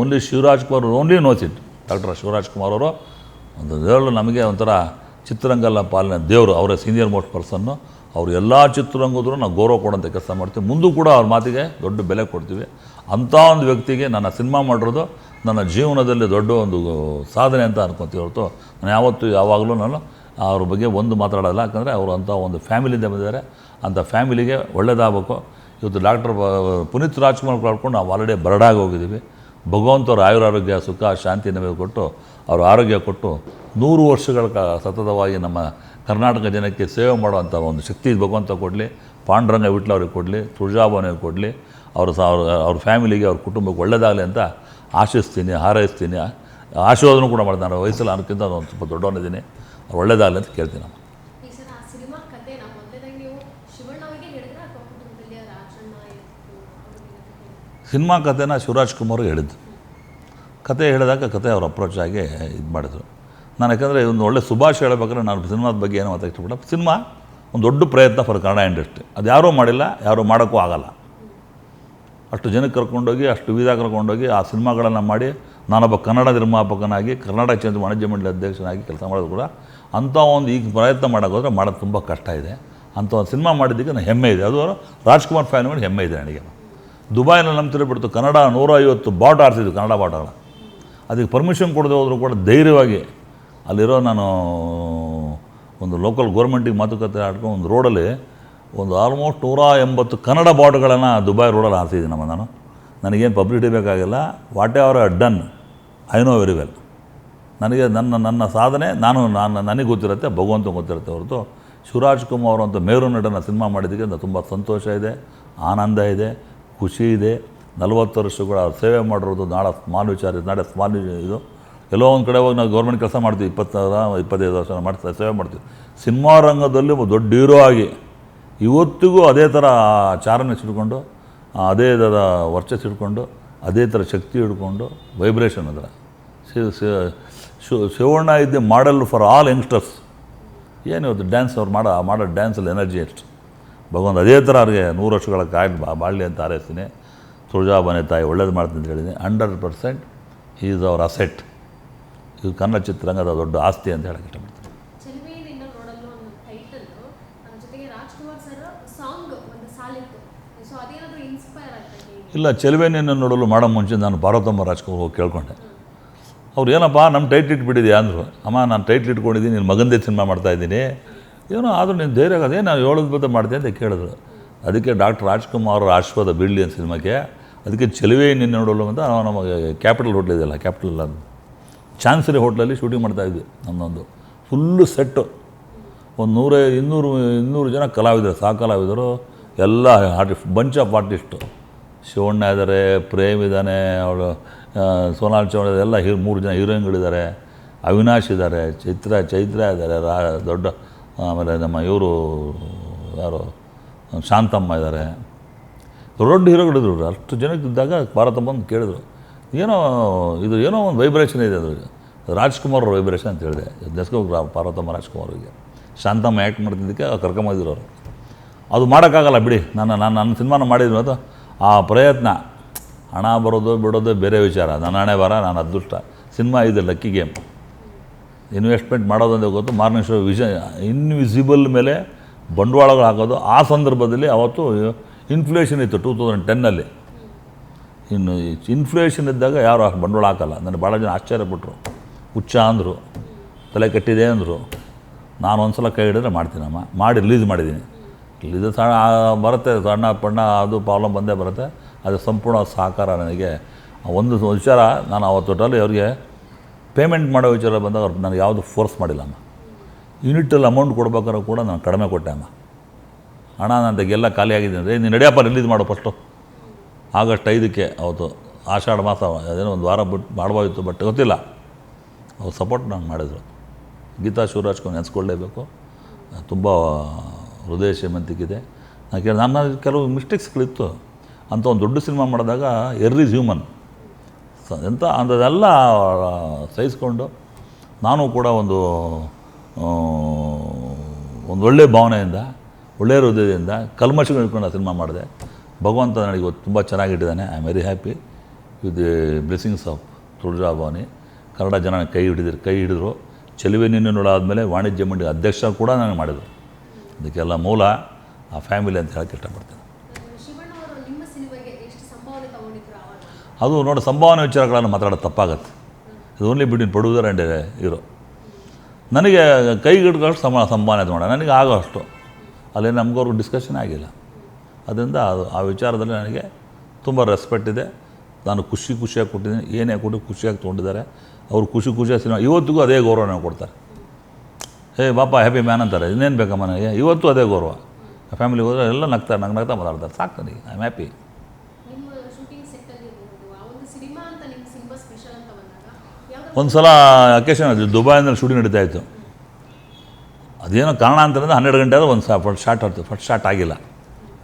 only Shivaraj Kumar only knows it. Doctor Shivaraj Kumar ಅವರು ಒಂದು ಹೇಳಲು ನಮಗೆ ಒಂಥರ ಚಿತ್ರರಂಗಲ್ಲ ಪಾಲನೆ ದೇವರು, ಅವರೇ ಸೀನಿಯರ್ ಮೋಸ್ಟ್ ಪರ್ಸನ್ನು. ಅವರು ಎಲ್ಲ ಚಿತ್ರರಂಗದ್ರು ನಾವು ಗೌರವ ಕೊಡೋಂಥ ಕೆಲಸ ಮಾಡ್ತೀವಿ, ಮುಂದೂ ಕೂಡ ಅವ್ರ ಮಾತಿಗೆ ದೊಡ್ಡ ಬೆಲೆ ಕೊಡ್ತೀವಿ. ಅಂಥ ಒಂದು ವ್ಯಕ್ತಿಗೆ ನನ್ನ ಸಿನಿಮಾ ಮಾಡಿರೋದು ನನ್ನ ಜೀವನದಲ್ಲಿ ದೊಡ್ಡ ಒಂದು ಸಾಧನೆ ಅಂತ ಅನ್ಕೊತೀವಿ ಹೊರತು ನಾನು ಯಾವಾಗಲೂ ನಾನು ಅವ್ರ ಬಗ್ಗೆ ಒಂದು ಮಾತಾಡೋಲ್ಲ. ಯಾಕಂದರೆ ಅವರು ಅಂಥ ಒಂದು ಫ್ಯಾಮಿಲಿಯಿಂದ ಬಂದಿದ್ದಾರೆ, ಅಂಥ ಫ್ಯಾಮಿಲಿಗೆ ಒಳ್ಳೇದಾಗಬೇಕು. ಇವತ್ತು ಡಾಕ್ಟರ್ ಪುನೀತ್ ರಾಜ್ಕುಮಾರ್ ಕಳ್ಕೊಂಡು ನಾವು ಆಲ್ರೆಡಿ ಬರಡಾಗಿ ಹೋಗಿದ್ದೀವಿ. ಭಗವಂತವ್ರ ಆಯುರಾರೋಗ್ಯ ಸುಖ ಶಾಂತಿ ನಮಗೆ ಕೊಟ್ಟು ಅವ್ರ ಆರೋಗ್ಯ ಕೊಟ್ಟು 100 ವರ್ಷಗಳ ಸತತವಾಗಿ ನಮ್ಮ ಕರ್ನಾಟಕ ಜನಕ್ಕೆ ಸೇವೆ ಮಾಡುವಂಥ ಒಂದು ಶಕ್ತಿ ಭಗವಂತ ಕೊಡಲಿ, ಪಾಂಡುರಂಗ ವಿಟ್ಲ ಅವ್ರಿಗೆ ಕೊಡಲಿ, ತುಳಜಾಭವಾನಿಗೆ ಕೊಡಲಿ, ಅವ್ರ ಫ್ಯಾಮಿಲಿಗೆ ಅವ್ರ ಕುಟುಂಬಕ್ಕೆ ಒಳ್ಳೆಯದಾಗಲಿ ಅಂತ ಆಶಿಸ್ತೀನಿ, ಹಾರೈಸ್ತೀನಿ. ಆಶೀರ್ವಾದನೂ ಕೂಡ ಮಾಡ್ತೀನಿ. ನಾನು ವಯಸ್ಸಲ್ಲಿ ಅನ್ನೋಕ್ಕಿಂತ ಒಂದು ಸ್ವಲ್ಪ ದೊಡ್ಡವನಿದ್ದೀನಿ, ಅವ್ರು ಒಳ್ಳೆಯದಾಗಲಿ ಅಂತ ಕೇಳ್ತೀನಿ ನಾನು. ಸಿನಿಮಾ ಕಥೆನ ಶಿವರಾಜ್ ಕುಮಾರ್ ಹೇಳಿದ್ದು. ಕತೆ ಹೇಳಿದಾಗ ಕತೆ ಅವ್ರ ಅಪ್ರೋಚ್ ಆಗಿ ಇದು ಮಾಡಿದ್ರು. ನಾನು ಯಾಕಂದರೆ ಒಂದು ಒಳ್ಳೆ ಸುಭಾಷ್ ಹೇಳಬೇಕಾದ್ರೆ ನಾನು ಸಿನಿಮಾದ ಬಗ್ಗೆ ಏನೋ ಮಾತಾಡ್ತಾ ಇಷ್ಟಪಡ. ಸಿನಿಮಾ ಒಂದು ದೊಡ್ಡ ಪ್ರಯತ್ನ ಫಾರ್ ಕನ್ನಡ ಇಂಡಸ್ಟ್ರಿ. ಅದು ಯಾರೂ ಮಾಡಿಲ್ಲ, ಯಾರೂ ಮಾಡೋಕ್ಕೂ ಆಗಲ್ಲ. ಅಷ್ಟು ಜನಕ್ಕೆ ಕರ್ಕೊಂಡೋಗಿ, ಅಷ್ಟು ವೀಸಾ ಕರ್ಕೊಂಡೋಗಿ ಆ ಸಿನಿಮಾಗಳನ್ನು ಮಾಡಿ, ನಾನೊಬ್ಬ ಕನ್ನಡ ನಿರ್ಮಾಪಕನಾಗಿ ಕರ್ನಾಟಕ ಚಂದ್ರ ವಾಣಿಜ್ಯ ಮಂಡಳಿ ಅಧ್ಯಕ್ಷನಾಗಿ ಕೆಲಸ ಮಾಡೋದು ಕೂಡ ಅಂಥ ಒಂದು ಈಗ ಪ್ರಯತ್ನ ಮಾಡೋಕ್ಕೋದ್ರೆ ಮಾಡೋದು ತುಂಬ ಕಷ್ಟ ಇದೆ. ಅಂಥ ಒಂದು ಸಿನಿಮಾ ಮಾಡಿದ್ದಕ್ಕೆ ನನಗೆ ಹೆಮ್ಮೆ ಇದೆ. ಅದು ರಾಜ್ಕುಮಾರ್ ಫ್ಯಾನ್ ಮಾಡಿ ಹೆಮ್ಮೆ ಇದೆ ನನಗೆ. ದುಬೈನಲ್ಲಿ ನಂಬ್ತಿರೋ ಬಿಡ್ತು ಕನ್ನಡ 150 ಬಾಟ್ ಆಡ್ತಿದ್ವಿ, ಕನ್ನಡ ಬಾಟಗಳ. ಅದಕ್ಕೆ ಪರ್ಮಿಷನ್ ಕೊಡದೆ ಹೋದರೂ ಕೂಡ ಧೈರ್ಯವಾಗಿ ಅಲ್ಲಿರೋ ನಾನು ಒಂದು ಲೋಕಲ್ ಗೋರ್ಮೆಂಟಿಗೆ ಮಾತುಕತೆ ಆಡ್ಕೊಂಡು ಒಂದು ರೋಡಲ್ಲಿ ಒಂದು ಆಲ್ಮೋಸ್ಟ್ 180 ಕನ್ನಡ ಬಾಟ್ಗಳನ್ನು ದುಬೈ ರೋಡಲ್ಲಿ ಹಾಕ್ತಿದ್ದೀನಿ ನಾನು. ನನಗೇನು ಪಬ್ಲಿಸಿಟಿ ಬೇಕಾಗಿಲ್ಲ. What ever done I know very well. ನನಗೆ ನನ್ನ ಸಾಧನೆ ನನಗೆ ಗೊತ್ತಿರುತ್ತೆ, ಭಗವಂತ ಗೊತ್ತಿರುತ್ತೆ ಹೊರತು ಶಿವರಾಜ್ ಕುಮಾರ್ ಅಂತ ಮೇರು ನಟನ ಸಿನಿಮಾ ಮಾಡಿದ್ದಕ್ಕೆ ನನಗೆ ತುಂಬ ಸಂತೋಷ ಇದೆ, ಆನಂದ ಇದೆ, ಖುಷಿ ಇದೆ. 40 ವರ್ಷಗಳ ಸೇವೆ ಮಾಡಿರೋದು ನಾಳೆ ಸ್ಮಾಲ್ ವಿಚಾರ, ನಾಳೆ ಸ್ಮಾಲ್ ಇದು. ಎಲ್ಲೋ ಒಂದು ಕಡೆ ಹೋಗಿ ನಾವು ಗೌರ್ಮೆಂಟ್ ಕೆಲಸ ಮಾಡ್ತೀವಿ, 20-25 ವರ್ಷ ಮಾಡ್ತೀವಿ, ಸೇವೆ ಮಾಡ್ತೀವಿ. ಸಿನಿಮಾ ರಂಗದಲ್ಲಿ ದೊಡ್ಡ ಹೀರೋ ಆಗಿ ಇವತ್ತಿಗೂ ಅದೇ ಥರ ಚಾರಣ ಸಿಡ್ಕೊಂಡು ಅದೇ ಥರ ವರ್ಚಸ್ ಹಿಡ್ಕೊಂಡು ಅದೇ ಥರ ಶಕ್ತಿ ಹಿಡ್ಕೊಂಡು ವೈಬ್ರೇಷನ್ ಅದರ ಶಿವಣ್ಣ ಇದ್ದೆ ಮಾಡೆಲ್ ಫಾರ್ ಆಲ್ ಯಂಗ್ಸ್ಟರ್ಸ್. ಏನು ಇವತ್ತು ಡ್ಯಾನ್ಸ್ ಅವ್ರು ಮಾಡೋ ಡ್ಯಾನ್ಸಲ್ಲಿ ಎನರ್ಜಿ ಎಷ್ಟು ಭಗವಂತ ಅದೇ ಥರ ಅವ್ರಿಗೆ 100 ವರ್ಷಗಳ ಕಾಯ್ದು ಬಾಳಲಿ ಅಂತ ಹಾರೈಸ್ತೀನಿ. ತುಳಜಾಭವಾನಿ ತಾಯಿ ಒಳ್ಳೇದು ಮಾಡ್ತೀನಿ ಅಂತ ಹೇಳಿದ್ದೀನಿ. 100% ಹಿ ಈಸ್ ಅವರ್ ಅಸೆಟ್. ಇದು ಕನ್ನಡ ಚಿತ್ರರಂಗದ ದೊಡ್ಡ ಆಸ್ತಿ ಅಂತ ಹೇಳಕ್ಕೆ ಇಷ್ಟಪಡ್ತೀನಿ. ಚೆಲುವೆ ನಿನ್ನ ನೋಡಲು ಅನ್ನೋ ಟೈಟಲ್ ಜೊತೆಗೆ ರಾಜ್ಕುಮಾರ್ ಸರ್ ಸಾಂಗ್ ಒಂದು ಸಾಲಿತ್ತು. ಸೊ ಅದೇನಾದರೂ ಇನ್ಸ್ಪೈರ್ ಆಗ್ತದೆ? ಇಲ್ಲ, ಚೆಲುವೆ ನಿನ್ನ ನೋಡಲು ಮಾಡೋ ಮುಂಚೆ ನಾನು ಪಾರ್ವತಮ್ಮ ರಾಜ್ಕುಮಾರ್ ಹೋಗಿ ಕೇಳ್ಕೊಂಡೆ. ಅವ್ರು ಏನಪ್ಪ ನಮ್ಮ ಟೈಟ್ಲ್ ಇಟ್ಬಿಟ್ಟಿದ್ಯಾ ಅಂದರು. ಅಮ್ಮ ನಾನು ಟೈಟ್ಲ್ ಇಟ್ಕೊಂಡಿದ್ದೀನಿ, ನಿನ್ನ ಮಗಂದೇ ಸಿನಿಮಾ ಮಾಡ್ತಾಯಿದ್ದೀನಿ, ಏನೋ ಆದರೂ ನೀನು ಧೈರ್ಯ ಅದೇ ನಾನು 7 ಬತ್ತ ಮಾಡ್ತೀನಿ ಅಂತ ಕೇಳಿದ್ರು. ಅದಕ್ಕೆ ಡಾಕ್ಟರ್ ರಾಜ್ಕುಮಾರ್ ಅವರ ಆಶೀರ್ವಾದ ಬೀಳಲಿ ಅಂತ ಸಿನಿಮಾಕ್ಕೆ. ಅದಕ್ಕೆ ಚೆಲುವೆ ನಿನ್ನ ನೋಡಲು ಅಂತ ನಾವು ನಮಗೆ ಕ್ಯಾಪಿಟಲ್ ಹೋಟ್ಲ್ ಇದೆಯಲ್ಲ, ಕ್ಯಾಪಿಟಲ್ ಅದು ಚಾನ್ಸರಿ ಹೋಟ್ಲಲ್ಲಿ ಶೂಟಿಂಗ್ ಮಾಡ್ತಾಯಿದ್ವಿ. ನಮ್ಮದೊಂದು ಫುಲ್ಲು ಸೆಟ್ಟು, ಒಂದು 100-200 ಜನ ಕಲಾವಿದರು, ಕಲಾವಿದರು ಎಲ್ಲ ಬಂಚ್ ಆಫ್ ಆರ್ಟಿಸ್ಟು. ಶಿವಣ್ಣ ಇದ್ದಾರೆ, ಪ್ರೇಮ್ ಇದ್ದಾನೆ, ಅವಳು ಸೋನಾಲ್ ಚೌಹಾಣ್ ಎಲ್ಲ 3 ಜನ ಹೀರೋಯಿನ್ಗಳಿದ್ದಾರೆ, ಅವಿನಾಶ್ ಇದ್ದಾರೆ, ಚೈತ್ರ ಇದ್ದಾರೆ, ದೊಡ್ಡ ಆಮೇಲೆ ನಮ್ಮ ಇವರು ಯಾರು ಶಾಂತಮ್ಮ ಇದ್ದಾರೆ, ದೊಡ್ಡ ಹೀರೋಗಳಿದ್ರು. ಅಷ್ಟು ಜನಕ್ಕಿದ್ದಾಗ ಭಾರತ ಬಂದು ಕೇಳಿದ್ರು, ಏನೋ ಒಂದು ವೈಬ್ರೇಷನ್ ಇದೆ ಅದು ರಾಜ್ಕುಮಾರ್ ಅವ್ರ ವೈಬ್ರೇಷನ್ ಅಂತ ಹೇಳಿದೆ. ಪಾರ್ವತಮ್ಮ ರಾಜ್ಕುಮಾರ್ ಅವರಿಗೆ ಶಾಂತಮ್ಮ ಆ್ಯಕ್ಟ್ ಮಾಡ್ತಿದ್ದಕ್ಕೆ ಕರ್ಕೊಂಬಂದಿದ್ರು ಅವರು. ಅದು ಮಾಡೋಕ್ಕಾಗಲ್ಲ ಬಿಡಿ, ನನ್ನ ಸಿನಿಮಾನ ಮಾಡಿದ್ರು. ಅದು ಆ ಪ್ರಯತ್ನ, ಹಣ ಬರೋದು ಬಿಡೋದು ಬೇರೆ ವಿಚಾರ. ನನ್ನ ಹಣೆ ಬರ, ನಾನು ಅದೃಷ್ಟ. ಸಿನಿಮಾ ಇದೆ ಲಕ್ಕಿ ಗೇಮ್. ಇನ್ವೆಸ್ಟ್ಮೆಂಟ್ ಮಾಡೋದಂದ್ರೆ ಗೊತ್ತು, ಮಾರ್ನಿಂಗ್ ಶೋ ಇನ್ವಿಸಿಬಲ್ ಮೇಲೆ ಬಂಡವಾಳಗಳು ಹಾಕೋದು. ಆ ಸಂದರ್ಭದಲ್ಲಿ ಅವತ್ತು ಇನ್ಫ್ಲೇಷನ್ ಇತ್ತು 2010ನಲ್ಲಿ. ಇನ್ನು ಇನ್ಫ್ಲೇಷನ್ ಇದ್ದಾಗ ಯಾರು ಅಷ್ಟು ಬಂಡವಾಳ ಹಾಕಲ್ಲ. ನನಗೆ ಭಾಳ ಜನ ಆಶ್ಚರ್ಯಪಟ್ಟರು, ಹುಚ್ಚ ಅಂದರು, ತಲೆ ಕಟ್ಟಿದೆ ಅಂದರು. ನಾನು ಒಂದು ಸಲ ಕೈ ಹಿಡಿದ್ರೆ ಮಾಡ್ತೀನಮ್ಮ, ಮಾಡಿ ರಿಲೀಸ್ ಮಾಡಿದ್ದೀನಿ. ಇದು ಬರುತ್ತೆ, ಸಣ್ಣ ಪಣ್ಣ ಅದು ಪ್ರಾಬ್ಲಮ್ ಬಂದೇ ಬರುತ್ತೆ. ಅದು ಸಂಪೂರ್ಣ ಸಹಕಾರ ನನಗೆ. ಒಂದು ವಿಚಾರ, ನಾನು ಅವತ್ತು ಟೋಟಲಿ ಅವ್ರಿಗೆ ಪೇಮೆಂಟ್ ಮಾಡೋ ವಿಚಾರ ಬಂದಾಗ ಅವ್ರು ನನಗೆ ಯಾವುದು ಫೋರ್ಸ್ ಮಾಡಿಲ್ಲಮ್ಮ. ಯೂನಿಟಲ್ಲಿ ಅಮೌಂಟ್ ಕೊಡ್ಬೇಕಾದ್ರೂ ಕೂಡ ನಾನು ಕಡಿಮೆ ಕೊಟ್ಟೆ ಅಮ್ಮ. ಹಣ ನನಗೆಲ್ಲ ಖಾಲಿ ಆಗಿದೆ ಅಂದರೆ ನೀನು ನಡೆಯಪ್ಪ ರಿಲೀಸ್ ಮಾಡೋ ಫಸ್ಟು. ಆಗಸ್ಟ್ 5ಕ್ಕೆ ಅವತ್ತು ಆಷಾಢ ಮಾಸ, ಅದೇನೋ ಒಂದು ವಾರ ಬಿಟ್ಟು ಮಾಡ್ಬೋದಿತ್ತು, ಬಟ್ ಗೊತ್ತಿಲ್ಲ. ಅವ್ರು ಸಪೋರ್ಟ್ ನಂಗೆ ಮಾಡಿದರು. ಗೀತಾ ಶಿವರಾಜ್ಕೊಂಡು ನೆನೆಸ್ಕೊಳ್ಳೇಬೇಕು. ತುಂಬ ಹೃದಯ ಶ್ರೀಮಂತಿಕಿದೆ. ನನ್ನ ಕೆಲವು ಮಿಸ್ಟೇಕ್ಸ್ಗಳಿತ್ತು. ಅಂತ ಒಂದು ದೊಡ್ಡ ಸಿನಿಮಾ ಮಾಡಿದಾಗ ಈಸ್ ಹ್ಯೂಮನ್ ಎಂತ ಅಂಥದ್ದೆಲ್ಲ ಸಹಿಸ್ಕೊಂಡು ನಾನು ಕೂಡ ಒಂದು ಒಳ್ಳೆಯ ಭಾವನೆಯಿಂದ, ಒಳ್ಳೆಯ ಹೃದಯದಿಂದ ಕಲ್ಮಶಗಳು ಇಟ್ಕೊಂಡು ಆ ಸಿನಿಮಾ ಮಾಡಿದೆ. ಭಗವಂತ ನನಗೆ ಇವತ್ತು ತುಂಬ ಚೆನ್ನಾಗಿಟ್ಟಿದ್ದಾನೆ. I am very happy with the blessings of Tuljabhavani. Kannada ಜನ ಕೈ ಹಿಡಿದ್ರು. ಚೆಲುವೆ ನಿನ್ನ ನೋಡಾದ್ಮೇಲೆ ವಾಣಿಜ್ಯ ಮಂಡಳಿ ಅಧ್ಯಕ್ಷ ಕೂಡ ನನಗೆ ಮಾಡಿದರು. ಅದಕ್ಕೆಲ್ಲ ಮೂಲ ಆ ಫ್ಯಾಮಿಲಿ ಅಂತ ಹೇಳಕ್ಕೆ ಇಷ್ಟಪಡ್ತೀನಿ. ಅದು ನೋಡಿ, ಸಂಭಾವನೆ ವಿಚಾರಗಳನ್ನು ಮಾತಾಡೋದು ತಪ್ಪಾಗತ್ತೆ. ಇದು only between producer and hero. ನನಗೆ ಕೈ ಹಿಡ್ಕೊಂಡು ಸಂಭಾವನೆ ಮಾಡೋಣ, ನನಗೆ ಆಗೋ ಅಷ್ಟು. ಅಲ್ಲಿ ನಮಗವ್ರಿಗೆ ಡಿಸ್ಕಷನ್ ಆಗಿಲ್ಲ. ಅದರಿಂದ ಆ ವಿಚಾರದಲ್ಲಿ ನನಗೆ ತುಂಬ ರೆಸ್ಪೆಕ್ಟ್ ಇದೆ. ನಾನು ಖುಷಿಯಾಗಿ ಕೊಟ್ಟಿದ್ದೀನಿ. ಏನೇ ಕೊಟ್ಟು ಖುಷಿಯಾಗಿ ತೊಗೊಂಡಿದ್ದಾರೆ. ಅವರು ಖುಷಿಯಾಗಿ ಸಿನಿಮಾ ಇವತ್ತಿಗೂ ಅದೇ ಗೌರವ ನನಗೆ ಕೊಡ್ತಾರೆ. ಬಾಪ ಹ್ಯಾಪಿ ಮ್ಯಾನ್ ಅಂತಾರೆ. ಇನ್ನೇನು ಬೇಕಮ್ಮ ನನಗೆ? ಇವತ್ತು ಅದೇ ಗೌರವ. ಫ್ಯಾಮಿಲಿಗೆ ಹೋದರೆ ಎಲ್ಲ ನಗ್ತಾರೆ, ನಗ್ತಾ ಮಾತಾಡ್ತಾರೆ. ಸಾಕು ನನಗೆ. I am happy. ಒಂದು ಸಲ ಅಕೇಶನ್ ಅದು ದುಬೈನಲ್ಲಿ ಶೂಟಿಂಗ್ ನಡೀತಾ ಇತ್ತು. ಅದೇನೋ ಕಾರಣ ಅಂತಂದರೆ 12 ಗಂಟೆ ಆದರೆ ಒಂದು ಫಸ್ಟ್ ಶಾಟ್ ಆಗಿಲ್ಲ.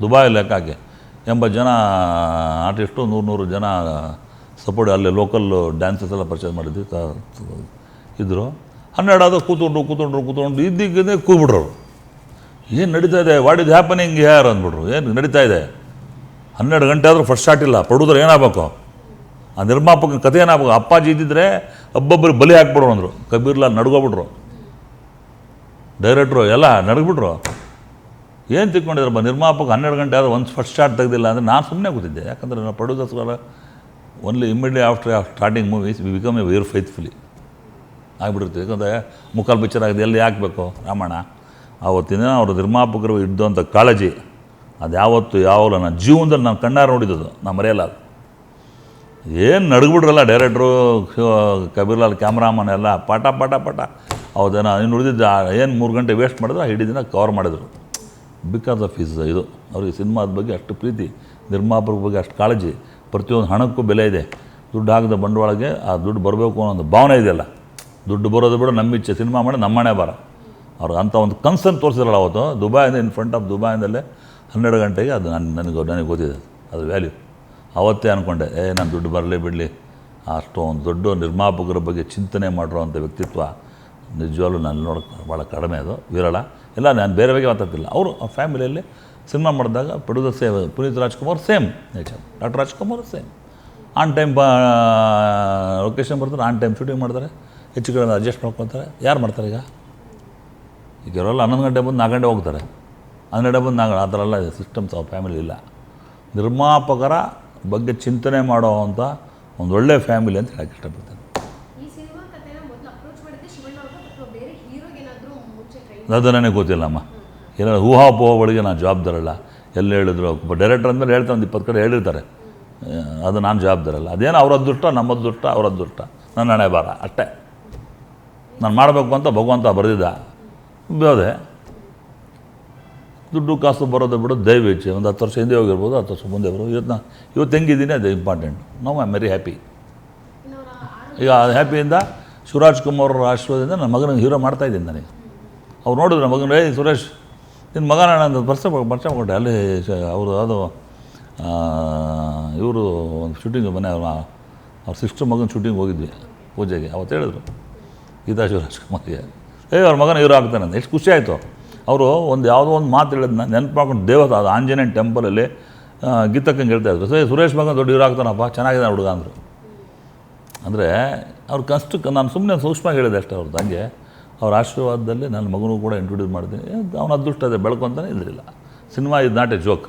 ದುಬೈಯಲ್ಲಿ ಲೆಕ್ಕಕ್ಕೆ 80 ಜನ ಆರ್ಟಿಸ್ಟು, 100 ಜನ ಸಪೋರ್ಟ್, ಅಲ್ಲಿ ಲೋಕಲ್ ಡ್ಯಾನ್ಸಸ್ ಎಲ್ಲ ಪರ್ಚೇಸ್ ಮಾಡಿದ್ವಿ ಇದ್ದರು. 12 ಆದ ಕೂತ್ಕೊಂಡು ಇದ್ದಿದ್ದೇ ಕೂಗ್ಬಿಟ್ರು. ಏನು ನಡೀತಾ ಇದೆ, ವಾಟ್ ಇಸ್ ಹ್ಯಾಪನಿಂಗ್ ಹಿಯರ್ ಅಂದ್ಬಿಟ್ರು. ಏನು ನಡೀತಾ ಇದೆ? 12 ಗಂಟೆ ಆದರೂ ಫಸ್ಟ್ ಶಾಟ್ ಇಲ್ಲ. ಪ್ರೊಡ್ಯೂಸರ್ ಏನಾಗಬೇಕು? ಆ ನಿರ್ಮಾಪಕನ ಕಥೆ ಏನಾಗಬೇಕು? ಅಪ್ಪಾಜಿ ಇದ್ದಿದ್ರೆ ಒಬ್ಬೊಬ್ಬರು ಬಲಿ ಹಾಕ್ಬಿಡ್ರು ಅಂದರು. ಕಬೀರ್ಲಾಲ್ ನಡ್ಕೊಬಿಟ್ರು. ಡೈರೆಕ್ಟ್ರು ಎಲ್ಲ ನಡ್ಬಿಟ್ರು. ಏನು ತಿಳ್ಕೊಂಡಿದ್ರಪ್ಪ ನಿರ್ಮಾಪಕ? 12 ಗಂಟೆ ಆದರೂ ಒಂದು ಫಸ್ಟ್ ಶಾಟ್ ತೆಗೆದಿಲ್ಲ ಅಂದರೆ ನಾನು ಸುಮ್ಮನೆ ಕೂತಿದ್ದೆ. ಯಾಕಂದರೆ ನಾವು ಪ್ರೊಡ್ಯೂಸರ್ಸ್ಗಳ only immediate after starting movies we become a very faithfully ಆಗಿಬಿಟ್ಟಿರ್ತೀವಿ. ಯಾಕಂದರೆ ಮುಕ್ಕಾಲು ಪಿಕ್ಚರ್ ಆಗಿದೆ, ಎಲ್ಲಿ ಹಾಕಬೇಕು ರಾಮಾಯಣ. ಆವತ್ತಿನ ಅವರು ನಿರ್ಮಾಪಕರು ಇದ್ದಂಥ ಕಾಳಜಿ ಅದು ಯಾವಾಗಲೂ ನನ್ನ ಜೀವನದಲ್ಲಿ ನಾನು ಕಣ್ಣಾರು ನೋಡಿದ್ದು, ನಾನು ಮರೆಯಲ್ಲ. ಏನು ನಡ್ಬಿಟ್ರಲ್ಲ ಡೈರೆಕ್ಟ್ರು, ಕಬೀರ್ಲಾಲ್ ಕ್ಯಾಮ್ರಾಮನ್ ಎಲ್ಲ ಪಟ ಹೌದೇನೋ. ಇನ್ನು ಉಳಿದಿದ್ದು ಏನು 3 ಗಂಟೆ ವೇಸ್ಟ್ ಮಾಡಿದ್ರು, ಇಡೀ ದಿನ ಕವರ್ ಮಾಡಿದರು. ಬಿಕಾಸ್ ಆಫ್ ಹಿಸ್ ಇದು. ಅವ್ರಿಗೆ ಸಿನಿಮಾದ ಬಗ್ಗೆ ಅಷ್ಟು ಪ್ರೀತಿ, ನಿರ್ಮಾಪಕರ ಬಗ್ಗೆ ಅಷ್ಟು ಕಾಳಜಿ. ಪ್ರತಿಯೊಂದು ಹಣಕ್ಕೂ ಬೆಲೆ ಇದೆ. ದುಡ್ಡು ಹಾಕಿದ ಬಂಡವಾಳಕ್ಕೆ ಆ ದುಡ್ಡು ಬರಬೇಕು ಅನ್ನೋ ಒಂದು ಭಾವನೆ ಇದೆಯಲ್ಲ. ದುಡ್ಡು ಬರೋದು ಬಿಡು, ನಮ್ಮಿಚ್ಛೆ ಸಿನಿಮಾ ಮಾಡಿ ನಮ್ಮನೆ ಬರ. ಅವ್ರಿಗೆ ಅಂಥ ಒಂದು ಕನ್ಸರ್ನ್ ತೋರಿಸಿದ್ರಲ್ಲ ಅವತ್ತು ದುಬೈಯಿಂದ, ಇನ್ ಫ್ರಂಟ್ ಆಫ್ ದುಬೈಯಿಂದಲೇ 12 ಗಂಟೆಗೆ. ಅದು ನನಗೆ ಗೊತ್ತಿದೆ. ಅದು ವ್ಯಾಲ್ಯೂ. ಆವತ್ತೇ ಅಂದ್ಕೊಂಡೆ ನಾನು ದುಡ್ಡು ಬರಲಿ ಬಿಡಲಿ, ಅಷ್ಟೊಂದು ದೊಡ್ಡ ನಿರ್ಮಾಪಕರ ಬಗ್ಗೆ ಚಿಂತನೆ ಮಾಡಿರೋವಂಥ ವ್ಯಕ್ತಿತ್ವ ನಿಜವಾಗ್ಲೂ ನಾನು ನೋಡೋಕ್ಕೆ ಭಾಳ ಕಡಿಮೆ, ಅದು ವಿರಳ. ಎಲ್ಲ ನಾನು ಬೇರೆ ಬಗ್ಗೆ ಮಾತಾಡ್ತಿಲ್ಲ. ಅವರು ಆ ಫ್ಯಾಮಿಲಿಯಲ್ಲಿ ಸಿನಿಮಾ ಮಾಡಿದಾಗ producer same, Puneeth Rajkumar same nature, doctor Rajkumar same. On time location ಬರ್ತಾರೆ, ಆನ್ ಟೈಮ್ ಶೂಟಿಂಗ್ ಮಾಡ್ತಾರೆ, ಹೆಚ್ಚು ಕಡೆ ಅಡ್ಜಸ್ಟ್ ಮಾಡ್ಕೊತಾರೆ. ಯಾರು ಮಾಡ್ತಾರೆ ಈಗ ಇವರೆಲ್ಲ 11 ಗಂಟೆ ಬಂದು 4 ಗಂಟೆ ಹೋಗ್ತಾರೆ, 12 ಗಂಟೆ ಬಂದು 4 ಆ ಥರ ಎಲ್ಲ ಸಿಸ್ಟಮ್ಸ್ ಆ ಫ್ಯಾಮಿಲಿ ಇಲ್ಲ. ನಿರ್ಮಾಪಕರ ಬಗ್ಗೆ ಚಿಂತನೆ ಮಾಡೋವಂಥ ಒಂದು ಒಳ್ಳೆಯ ಫ್ಯಾಮಿಲಿ ಅಂತ ಹೇಳಕ್ಕೆ ಇಷ್ಟಪಡ್ತೇನೆ. ಈ ಸಿನಿಮಾ ಕಥೆನ ಮೊದಲು ಅಪ್ರೋಚ್ ಮಾಡಿದ್ದೆ ಶಿವಣ್ಣ ಅವರು ಅಥವಾ ಬೇರೆ ಹೀರೋಗೆ ಏನಾದರೂ ಮುಂಚೆ ಟ್ರೈ ಅದು ನನಗೆ ಗೊತ್ತಿಲ್ಲಮ್ಮ. ಏನೋ ಊಹಾಪೋಹಗಳಿಗೆ ನಾನು ಜವಾಬ್ದಾರಲ್ಲ. ಎಲ್ಲಿ ಹೇಳಿದ್ರು ಒಬ್ಬ ಡೈರೆಕ್ಟರ್ ಅಂದಮೇಲೆ ಹೇಳ್ತಾರೆ, ಒಂದು 20 ಕಡೆ ಹೇಳಿರ್ತಾರೆ, ಅದು ನಾನು ಜವಾಬ್ದಾರಲ್ಲ. ಅದೇನೋ ಅವ್ರ ಅದೃಷ್ಟ, ನಮ್ಮ ಅದೃಷ್ಟ, ಅವ್ರ ಅದೃಷ್ಟ, ನನ್ನ ಹಣೆ ಬಾರ ಅಷ್ಟೇ. ನಾನು ಮಾಡಬೇಕು ಅಂತ ಭಗವಂತ ಬರೆದಿದ್ದ, ಬೇರೆ ದುಡ್ಡು ಕಾಸು ಬರೋದು ಬಿಡೋದು ದಯವಿಚ್ಚೆ. ಒಂದು 10 ವರ್ಷ ಹಿಂದೆ ಹೋಗಿರ್ಬೋದು, 10 ವರ್ಷ ಮುಂದೆ ಬರ್ಬೋದು. ಇವತ್ತು ಹೆಂಗಿದ್ದೀನಿ ಅದು important. No I am very happy. ಈಗ ಹ್ಯಾಪಿಯಿಂದ ಶಿವರಾಜ್ ಕುಮಾರ್ ಅವರ ಆಶೀರ್ವಾದದಿಂದ ನನ್ನ ಮಗನಿಗೆ ಹೀರೋ ಮಾಡ್ತಾಯಿದ್ದೀನಿ ನನಗೆ. ಅವ್ರು ನೋಡಿದ್ರು ನನ್ನ ಮಗನ, ಸುರೇಶ್ ನಿನ್ನ ಮಗನ ನಾನು ಪರಿಚಯ ಕೊಟ್ಟೆ ಅಲ್ಲಿ. ಅವರು ಅದು ಇವರು ಒಂದು ಶೂಟಿಂಗ್ ಮನೆ ಅವ್ರ ಸಿಸ್ಟರ್ ಮಗನ ಶೂಟಿಂಗ್ ಹೋಗಿದ್ವಿ ಪೂಜೆಗೆ. ಅವತ್ತು ಹೇಳಿದ್ರು ಗೀತಾ ಶಿವರಾಜ್ ಕುಮಾರ್ಗೆ, ಅವ್ರ ಮಗನ ಹೀರೋ ಆಗ್ತಾನೆ ಅಂತ. ಎಷ್ಟು ಖುಷಿ ಆಯಿತು. ಅವರು ಒಂದು ಯಾವುದೋ ಒಂದು ಮಾತು ಹೇಳಿದ್ನ ನೆನಪು ಮಾಡ್ಕೊಂಡು ದೇವಸ್ಥಾನ, ಅದು ಆಂಜನೇಯನ ಟೆಂಪಲಲ್ಲಿ ಗೀತಕ್ಕಂಗೆ ಹೇಳ್ತಾಯಿದ್ರು, ಸುರೇಶ್ ಮಗನ ದೊಡ್ಡ ಹೀರೋ ಆಗ್ತಾನಪ್ಪ, ಚೆನ್ನಾಗಿದೆ ಹುಡುಗ ಅಂದರು. ಅಂದರೆ ಅವ್ರ ಕಷ್ಟಕ್ಕೆ ನಾನು ಸುಮ್ಮನೆ ಸೂಕ್ಷ್ಮವಾಗಿ ಹೇಳಿದೆ ಅಷ್ಟೇ. ಅವ್ರದ್ದು ಹಂಗೆ ಅವ್ರ ಆಶೀರ್ವಾದದಲ್ಲಿ ನನ್ನ ಮಗನೂ ಕೂಡ ಇಂಟ್ರೊಡ್ಯೂಸ್ ಮಾಡ್ತೀನಿ. ಅವನ ಅದೃಷ್ಟ ಇದೆ, ಬೆಳ್ಕೊತಾನೆ ಇದ್ರಿಲ್ಲ. ಸಿನಿಮಾ ಇದು not A joke.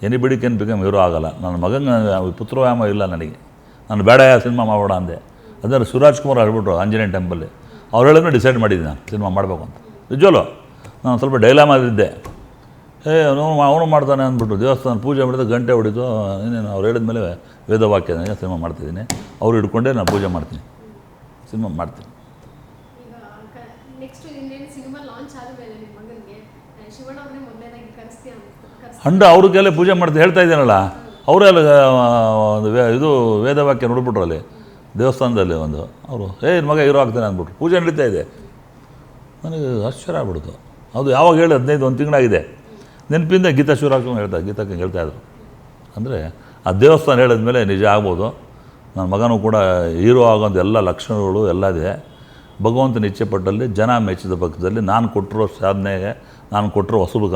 Anybody can become hero ಆಗಲ್ಲ. ನನ್ನ ಮಗನ ಪುತ್ರವ್ಯಾಮ ಇಲ್ಲ ನನಗೆ, ನಾನು ಬೇಡ ಸಿನಿಮಾ ಮಾಡೋಣ ಅಂದೆ. ಅದರ ಶಿವರಾಜ್ ಕುಮಾರ್ ಹೇಳ್ಬಿಟ್ರು ಆಂಜನೇಯ ಟೆಂಪಲ್ಲಿ. ಅವ್ರು ಹೇಳಿದ್ರೆ ಡಿಸೈಡ್ ಮಾಡಿದ್ದೀನಿ ನಾನು ಸಿನಿಮಾ ಮಾಡಬೇಕು ಅಂತ. ನಿಜವಲ್ಲೂ ನಾನು ಸ್ವಲ್ಪ ಡೈಲಾಮಲ್ಲಿದ್ದೆ. ಅವನು ಮಾಡ್ತಾನೆ ಅಂದ್ಬಿಟ್ಟು ದೇವಸ್ಥಾನ ಪೂಜೆ ಮಾಡಿದ್ರೆ ಗಂಟೆ ಹೊಡಿತು. ಇನ್ನೇನು ಅವ್ರು ಹೇಳಿದ ಮೇಲೆ ವೇದವಾಕ್ಯ ಸಿನಿಮಾ ಮಾಡ್ತಿದ್ದೀನಿ. ಅವ್ರು ಹಿಡ್ಕೊಂಡೇ ನಾನು ಪೂಜೆ ಮಾಡ್ತೀನಿ, ಸಿನಿಮಾ ಮಾಡ್ತೀನಿ. ನೆಕ್ಸ್ಟ್ ಇನ್ನೇನು ಸಿನಿಮಾ ಲಾಂಚ್ ಆದಮೇಲೆ ನಿಮ್ಮ ಮಗನಿಗೆ ಶಿವಣ್ಣ ಅವ್ರನ್ನೇ ಮೊದಲನೇದಾಗಿ ಕರೆಸ್ತೀಯ? ಅವ್ರಿಗೆಲ್ಲ ಪೂಜೆ ಮಾಡ್ತೀನಿ ಹೇಳ್ತಾ ಇದ್ದೀನಲ್ಲ. ಅವರೇ ಅಲ್ಲಿ ಇದು ವೇದವಾಕ್ಯ ನೋಡ್ಬಿಟ್ರು ಅಲ್ಲಿ ದೇವಸ್ಥಾನದಲ್ಲಿ ಒಂದು. ಅವರು ಮಗ ಹೀರೋ ಆಗ್ತಾನೆ ಅಂದ್ಬಿಟ್ರು. ಪೂಜೆ ನಡೀತಾ ಇದೆ. ನನಗೆ ಆಶ್ಚರ್ಯ ಆಗ್ಬಿಡ್ತು. ಅದು ಯಾವಾಗ ಹೇಳಿ 15 ತಿಂಗಳಾಗಿದೆ. ನೆನಪಿಂದ ಗೀತಾ ಶಿವರಾಜ್ ಗೀತಕ್ಕೆ ಹೇಳ್ತಾಯಿದ್ರು. ಅಂದರೆ ಆ ದೇವಸ್ಥಾನ ಹೇಳಿದ್ಮೇಲೆ ನಿಜ ಆಗ್ಬೋದು. ನನ್ನ ಮಗನೂ ಕೂಡ ಹೀರೋ ಆಗೋಂಥ ಎಲ್ಲ ಲಕ್ಷಣಗಳು ಎಲ್ಲ ಇದೆ. ಭಗವಂತನ ಇಚ್ಛೆ ಪಟ್ಟಲ್ಲಿ, ಜನ ಮೆಚ್ಚಿದ ಪಕ್ಕದಲ್ಲಿ, ನಾನು ಕೊಟ್ಟಿರೋ ಸಾಧನೆಗೆ, ನಾನು ಕೊಟ್ಟಿರೋ ಹೊಸಬು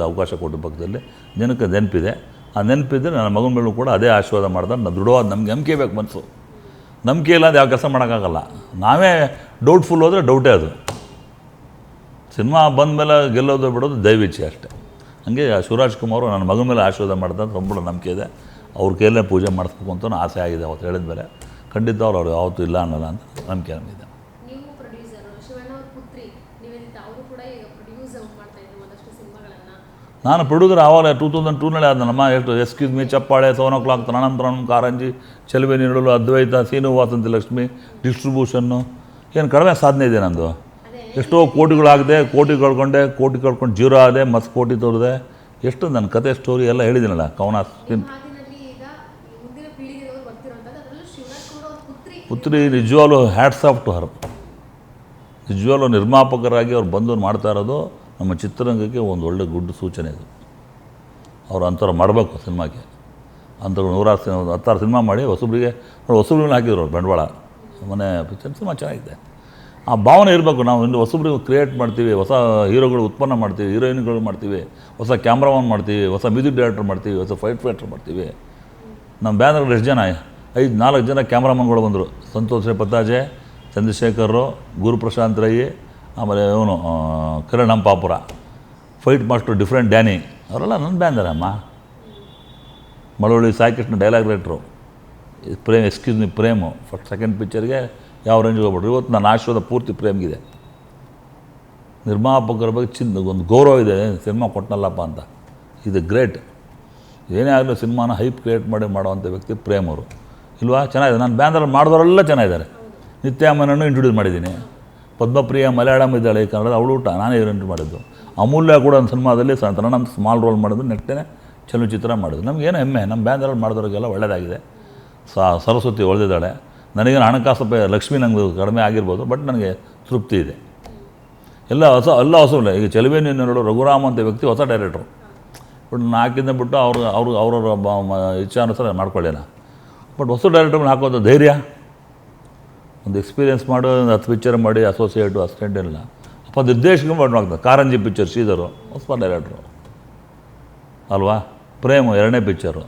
ಅವಕಾಶ ಕೊಟ್ಟ ಪಕ್ಕದಲ್ಲಿ ಜನಕ್ಕೆ ನೆನಪಿದೆ. ಆ ನೆನಪಿದ್ದರೆ ನನ್ನ ಮಗನ ಮೇಲೂ ಕೂಡ ಅದೇ ಆಶೀರ್ವಾದ ಮಾಡಿದ್ರೆ ನಾನು ದೃಢವಾದ ನಮಗೆ ನಂಬಿಕೆ ಬೇಕು. ಮನಸ್ಸು ನಂಬಿಕೆ ಇಲ್ಲ ಅದು ಯಾವ ಕೆಲಸ ಮಾಡೋಕ್ಕಾಗಲ್ಲ. ನಾವೇ ಡೌಟ್ಫುಲ್ ಹೋದರೆ ಡೌಟೇ ಅದು. ಸಿನಿಮಾ ಬಂದ ಮೇಲೆ ಗೆಲ್ಲೋದು ಬಿಡೋದು ದಯವಿಚ್ಛೆ ಅಷ್ಟೇ. ಹಂಗೆ ಶಿವರಾಜ್ ಕುಮಾರ್ ನನ್ನ ಮಗನ ಮೇಲೆ ಆಶೀರ್ವಾದ ಮಾಡ್ತಾರೆ, ತುಂಬ ನಂಬಿಕೆ ಇದೆ. ಅವ್ರ ಕೈಯಲ್ಲೇ ಪೂಜೆ ಮಾಡಿಸ್ಬೇಕು ಅಂತ ಆಸೆ ಆಗಿದೆ. ಅವತ್ತು ಹೇಳಿದ ಮೇಲೆ ಖಂಡಿತ ಅವ್ರು ಯಾವತ್ತೂ ಇಲ್ಲ ಅನ್ನೋಲ್ಲ ಅಂತ ನಂಬಿಕೆ ನಮಗಿದೆ. ನೀವು ಪ್ರೊಡ್ಯೂಸರ್, ಶಿವಣ್ಣ ಅವ್ರ ಪುತ್ರಿ ನೀವೇನಿದ್ದ, ಅವರು ಕೂಡ ಈಗ ಪ್ರೊಡ್ಯೂಸ್ ಮಾಡ್ತಾ ಇದ್ರು ಒಂದಷ್ಟು ಸಿನಿಮಾಗಳನ್ನು. ನಾನು ಪ್ರೊಡ್ಯೂಸರ್ ಆವಾಗ 2002ನಲ್ಲಿ ಆದ ನಮ್ಮ ಎಷ್ಟು ಎಸ್ಕ್ಯೂಸ್ ಮೀ, ಚಪ್ಪಾಳೆ, 7 o'clock, ತನಂತರಂ, ಕಾರಂಜಿ, ಚೆಲುವೆ ನೀಡಲು, ಅದ್ವೈತ, ಸೀನು ವಾಸಂತಿ ಲಕ್ಷ್ಮಿ, ಡಿಸ್ಟ್ರಿಬ್ಯೂಷನ್ನು. ಏನು ಕಡಿಮೆ ಸಾಧನೆ ಇದೆ ನಂದು. ಎಷ್ಟೋ ಕೋಟಿಗಳಾಗಿದೆ, ಕೋಟಿ ಕಳ್ಕೊಂಡು ಜೀರೋ ಆದೆ, ಮತ್ತು ಕೋಟಿ ತೋರಿದೆ. ಎಷ್ಟು ನನ್ನ ಕತೆ ಸ್ಟೋರಿ ಎಲ್ಲ ಹೇಳಿದ್ದೀನಲ್ಲ. ಕವನ ಪುತ್ರಿ ನಿಜವಾಗ್ಲೂ ಹ್ಯಾಟ್ಸ್ ಆಫ್ ಟು ಹರ್. ನಿಜವಾಗ್ಲೂ ನಿರ್ಮಾಪಕರಾಗಿ ಅವ್ರು ಬಂದು ಮಾಡ್ತಾ ಇರೋದು ನಮ್ಮ ಚಿತ್ರರಂಗಕ್ಕೆ ಒಂದು ಒಳ್ಳೆ ಗುಡ್ ಸೂಚನೆ ಇದು. ಅವ್ರು ಅಂಥವ್ರು ಮಾಡಬೇಕು ಸಿನಿಮಾಕ್ಕೆ. ಅಂಥವ್ರು 116 ಸಿನಿಮಾ ಮಾಡಿ ಹೊಸಬ್ರಿಗೆ ಹಾಕಿದ್ರು ಅವ್ರು ಬಂಡವಾಳ. ಮನೆ ಪಿಕ್ಚರ್ ಸಿನಿಮಾ ಚೆನ್ನಾಗಿದೆ. ಆ ಭಾವನೆ ಇರಬೇಕು. ನಾವು ಇನ್ನು ಹೊಸಬ್ರಿಗೆ ಕ್ರಿಯೇಟ್ ಮಾಡ್ತೀವಿ, ಹೊಸ ಹೀರೋಗಳು ಉತ್ಪನ್ನ ಮಾಡ್ತೀವಿ, ಹೀರೋಯಿನ್ಗಳು ಮಾಡ್ತೀವಿ, ಹೊಸ ಕ್ಯಾಮ್ರಾಮನ್ ಮಾಡ್ತೀವಿ, ಹೊಸ ಮ್ಯೂಸಿಕ್ ಡೈರೆಕ್ಟರ್ ಮಾಡ್ತೀವಿ, ಹೊಸ ಫೈಟರ್ ಮಾಡ್ತೀವಿ. ನಮ್ಮ ಬ್ಯಾನರ್ಗಳು ಎಷ್ಟು ಜನ 4 ಜನ ಕ್ಯಾಮ್ರಾಮನ್ಗಳು ಬಂದರು. ಸಂತೋಷ್ ಪತ್ತಾಜೆ, ಚಂದ್ರಶೇಖರ್, ಗುರುಪ್ರಶಾಂತ್ ರೈ, ಆಮೇಲೆ ಇವನು Kiran Hampapura, fight master different Danny, ಅವರೆಲ್ಲ ನನ್ನ ಬ್ಯಾನರಮ್ಮ. ಮಳವಳ್ಳಿ ಸಾಯಿಕೃಷ್ಣ ಡೈಲಾಗ್ ರೈಟ್ರು, Prem excuse me Prem first second ಪಿಕ್ಚರ್ಗೆ ಯಾವ ರೇಂಜಿಗೆ ಹೋಗ್ಬಿಟ್ರು. ಇವತ್ತು ನನ್ನ ಆಶೀರ್ವಾದ ಪೂರ್ತಿ ಪ್ರೇಮ್ಗಿದೆ. ನಿರ್ಮಾಪಕರ ಬಗ್ಗೆ ಒಂದು ಗೌರವ ಇದೆ, ಸಿನಿಮಾ ಕೊಟ್ಟನಲ್ಲಪ್ಪ ಅಂತ. ಇದು ಗ್ರೇಟ್. ಏನೇ ಆಗಲಿ ಸಿನಿಮಾನ ಹೈಪ್ ಕ್ರಿಯೇಟ್ ಮಾಡೋವಂಥ ವ್ಯಕ್ತಿ ಪ್ರೇಮ್ ಅವರು ಇಲ್ವಾ? ಚೆನ್ನಾಗಿದೆ. ನಾನು ಬ್ಯಾನರಲ್ಲಿ ಮಾಡಿದವರೆಲ್ಲ ಚೆನ್ನಾಗಿದ್ದಾರೆ. ನಿತ್ಯ ಮೆನನ್ನು ಇಂಟ್ರೊಡ್ಯೂಸ್ ಮಾಡಿದ್ದೀನಿ. ಪದ್ಮಪ್ರಿಯ ಮಲಯಾಳಂ ಇದ್ದಾಳೆ ಕನ್ನಡದ, ಅವಳು ನಾನೇ ಇಂಟ್ರೊಡ್ಯೂಸ್ ಮಾಡಿದ್ದು. ಅಮೂಲ್ಯ ಕೂಡ ಒಂದು ಸಿನಿಮಾದಲ್ಲಿ ನಮ್ಮ ಸ್ಮಾಲ್ ರೋಲ್ ಮಾಡಿದ್ರು, ನೆಟ್ಟನೆ ಚಲನಚಿತ್ರ ಮಾಡಿದ್ರು. ನಮಗೇನು ಹೆಮ್ಮೆ, ನಮ್ಮ ಬ್ಯಾನರಲ್ಲಿ ಮಾಡಿದವ್ರಿಗೆಲ್ಲ ಒಳ್ಳೆಯದಾಗಿದೆ. ಸರಸ್ವತಿ ಒಳ್ಳೆದಿದ್ದಾಳೆ. ನನಗೇನು ಹಣಕಾಸು ಲಕ್ಷ್ಮಿ ನಂಗೆ ಕಡಿಮೆ ಆಗಿರ್ಬೋದು, ಬಟ್ ನನಗೆ ತೃಪ್ತಿ ಇದೆ. ಎಲ್ಲ ಹೊಸಬಲ್ಲ. ಈಗ ಚೆಲುವೆ ನೀನು ನೋಡು, ರಘುರಾಮ್ ಅಂತ ವ್ಯಕ್ತಿ ಹೊಸ ಡೈರೆಕ್ಟ್ರು. ಬಟ್ ನಾನು ಹಾಕಿದ್ದೆ ಬಿಟ್ಟು ಅವ್ರವ್ರ ಇಚ್ಛಾನುಸಾರ ಮಾಡ್ಕೊಳ್ಳೇನ. ಬಟ್ ಹೊಸ ಡೈರೆಕ್ಟರ್ನ ಹಾಕೋದು ಧೈರ್ಯ, ಒಂದು ಎಕ್ಸ್ಪೀರಿಯೆನ್ಸ್ ಮಾಡೋ ಒಂದು 10 ಪಿಕ್ಚರ್ ಮಾಡಿ ಅಸೋಸಿಯೇಟು ಅಸಿಸ್ಟೆಂಟ್ ಇಲ್ಲ ಅಪ್ಪ ನಿರ್ದೇಶಕ ಮಾಡ್ತಾರೆ. ಕಾರಂಜಿ ಪಿಕ್ಚರ್ ಶ್ರೀಧರು ಹೊಸ ಡೈರೆಕ್ಟ್ರು ಅಲ್ವಾ. ಪ್ರೇಮ್ 2ನೇ ಪಿಕ್ಚರು.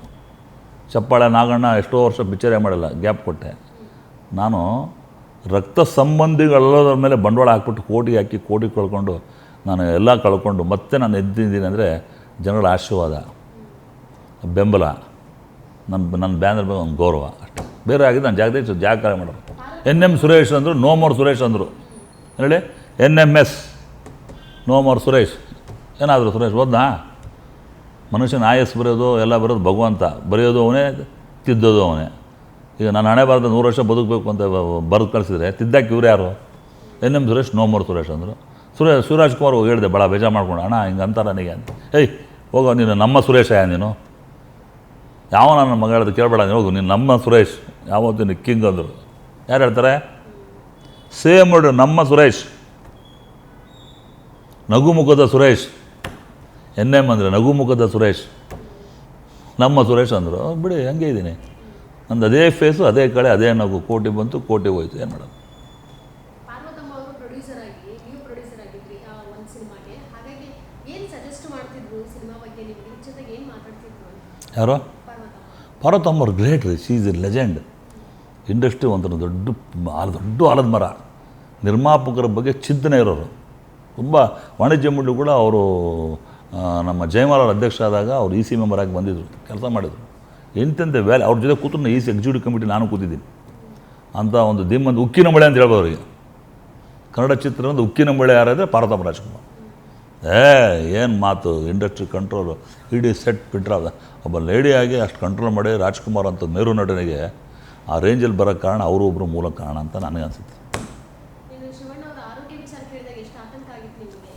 ಚಪ್ಪಾಳೆ ನಾಗಣ್ಣ ಎಷ್ಟೋ ವರ್ಷ ಪಿಕ್ಚರೇ ಮಾಡಿಲ್ಲ, ಗ್ಯಾಪ್ ಕೊಟ್ಟೆ. ನಾನು ರಕ್ತ ಸಂಬಂಧಿಗಳೆಲ್ಲದ್ರ ಮೇಲೆ ಬಂಡವಾಳ ಹಾಕ್ಬಿಟ್ಟು ಕೋಟಿ ಹಾಕಿ ಕೋಟಿ ಕಳ್ಕೊಂಡು ನಾನು ಎಲ್ಲ ಕಳ್ಕೊಂಡು ಮತ್ತೆ ನಾನು ಎದ್ದಿದ್ದೀನಿ ಅಂದರೆ ಜನಗಳ ಆಶೀರ್ವಾದ, ಬೆಂಬಲ, ನನ್ನ ಬ್ಯಾನರ್ ಮೇಲೆ ಒಂದು ಗೌರವ ಅಷ್ಟೇ. ಬೇರೆ ಆಗಿದೆ ನಾನು ಜಾಗ ಕಾರ್ಯ ಮಾಡೋರು. NM ಸುರೇಶ್ ಅಂದರು, ನೋ ಮೋರ್ ಸುರೇಶ್ ಅಂದರು. ಹೇಳಿ NMS ನೋ ಮೋರ್ ಸುರೇಶ್. ಏನಾದರೂ ಸುರೇಶ್ ಓದ್ನಾ? ಮನುಷ್ಯನ ಆಯಸ್ಸು ಬರೆಯೋದು ಎಲ್ಲ ಬರೋದು ಭಗವಂತ, ಬರೆಯೋದು ಅವನೇ, ತಿದ್ದೋದು ಅವನೇ. ಈಗ ನಾನು ಹಣೆ ಬರೆದ 100 ವರ್ಷ ಬದುಕಬೇಕು ಅಂತ ಬರೆದು ಕಳಿಸಿದ್ರೆ ತಿದ್ದಾಕಿ ಇವ್ರು ಯಾರು? NM Suresh no more Suresh ಅಂದರು. ಶಿವರಾಜ್ ಕುಮಾರ್ ಹೇಳಿದೆ ಭಾಳ ಬೇಜಾರು ಮಾಡ್ಕೊಂಡು, ಅಣ್ಣ ಹಿಂಗೆ ಅಂತಾರೆ ನನಗೆ ಅಂತ. ಹೋಗೋ ನೀನು ನಮ್ಮ ಸುರೇಶ ನೀನು ಯಾವ ನನ್ನ ಮಗ ಹೇಳೋದು ಕೇಳಬೇಡ, ಹೋಗು ನೀನು ನಮ್ಮ ಸುರೇಶ್, ಯಾವತ್ತೂ ನೀನು ಕಿಂಗ್ ಅಂದರು. ಯಾರು ಹೇಳ್ತಾರೆ? ಸೇಮ್ ವರ್ಡ್, ನಮ್ಮ ಸುರೇಶ್, ನಗುಮುಖದ ಸುರೇಶ್. NM ಅಂದರೆ ನಗುಮುಖದ ಸುರೇಶ್, ನಮ್ಮ ಸುರೇಶ್ ಅಂದರು. ಬಿಡಿ ಹಂಗೆ ಇದ್ದೀನಿ, ನಂದು ಅದೇ ಫೇಸು, ಅದೇ ಕಡೆ, ಅದೇ ನಗು. ಕೋಟಿ ಬಂತು, ಕೋಟಿ ಹೋಯ್ತು, ಏನು ಮಾಡೋದು. ಪಾರ್ವತಮ್ಮ ಅವರು ಪ್ರೊಡ್ಯೂಸರ್ ಆಗಿ, ನೀವು ಪ್ರೊಡ್ಯೂಸರ್ ಆಗಿದ್ರಿ ಆ ಒಂದು ಸಿನಿಮಾಗೆ. ಹಾಗಾಗಿ ಏನು ಸಜೆಸ್ಟ್ ಮಾಡ್ತಿದ್ರು ಸಿನಿಮಾ ಬಗ್ಗೆ ನಿಮಗೆ? ಜೊತೆಗೆ ಏನು ಮಾತಾಡ್ತಿದ್ರು ಅಂತ? ಯಾರೋ ಪಾರ್ವತಮ್ಮ ಅವ್ರು ಗ್ರೇಟ್ ರೀ. She is A legend. Industry ಒಂಥರ ದೊಡ್ಡ ಆಲದ ಮರ. ನಿರ್ಮಾಪಕರ ಬಗ್ಗೆ ಚಿಂತನೆ ಇರೋರು. ತುಂಬ ವಾಣಿಜ್ಯ ಮಂಡಳಿ ಕೂಡ ಅವರು ನಮ್ಮ ಜಯಮಾಲ ಅಧ್ಯಕ್ಷ ಆದಾಗ ಅವ್ರು EC ಮೆಂಬರ್ ಆಗಿ ಬಂದಿದ್ದರು, ಕೆಲಸ ಮಾಡಿದರು. ಎಂತೆಂಥ ಅವ್ರ ಜೊತೆ ಕೂತು EC ಎಕ್ಸಿಕ್ಯೂಟಿವ್ ಕಮಿಟಿ ನಾನು ಕೂತಿದ್ದೀನಿ ಅಂತ ಒಂದು ದಿಮ್ಮಂದು ಉಕ್ಕಿನ ಮಳೆ ಅಂತ ಹೇಳ್ಬೋದು ಅವರಿಗೆ. ಕನ್ನಡ ಚಿತ್ರದ ಉಕ್ಕಿನ ಮಳೆ ಯಾರಾದರೆ ಪಾರ್ವತಮ್ಮ ರಾಜ್ಕುಮಾರ್. ಏನು ಮಾತು, ಇಂಡಸ್ಟ್ರಿ ಕಂಟ್ರೋಲು, ಇಡೀ ಸೆಟ್ ಬಿಟ್ರಾದ. ಒಬ್ಬ ಲೇಡಿಯಾಗಿ ಅಷ್ಟು ಕಂಟ್ರೋಲ್ ಮಾಡಿ ರಾಜ್ಕುಮಾರ್ ಅಂತ ಮೇರು ನಟನಿಗೆ ಆ ರೇಂಜಲ್ಲಿ ಬರೋಕ್ಕೆ ಕಾರಣ ಅವರು ಒಬ್ಬರು ಮೂಲ ಕಾರಣ ಅಂತ ನನಗೆ ಅನಿಸುತ್ತೆ.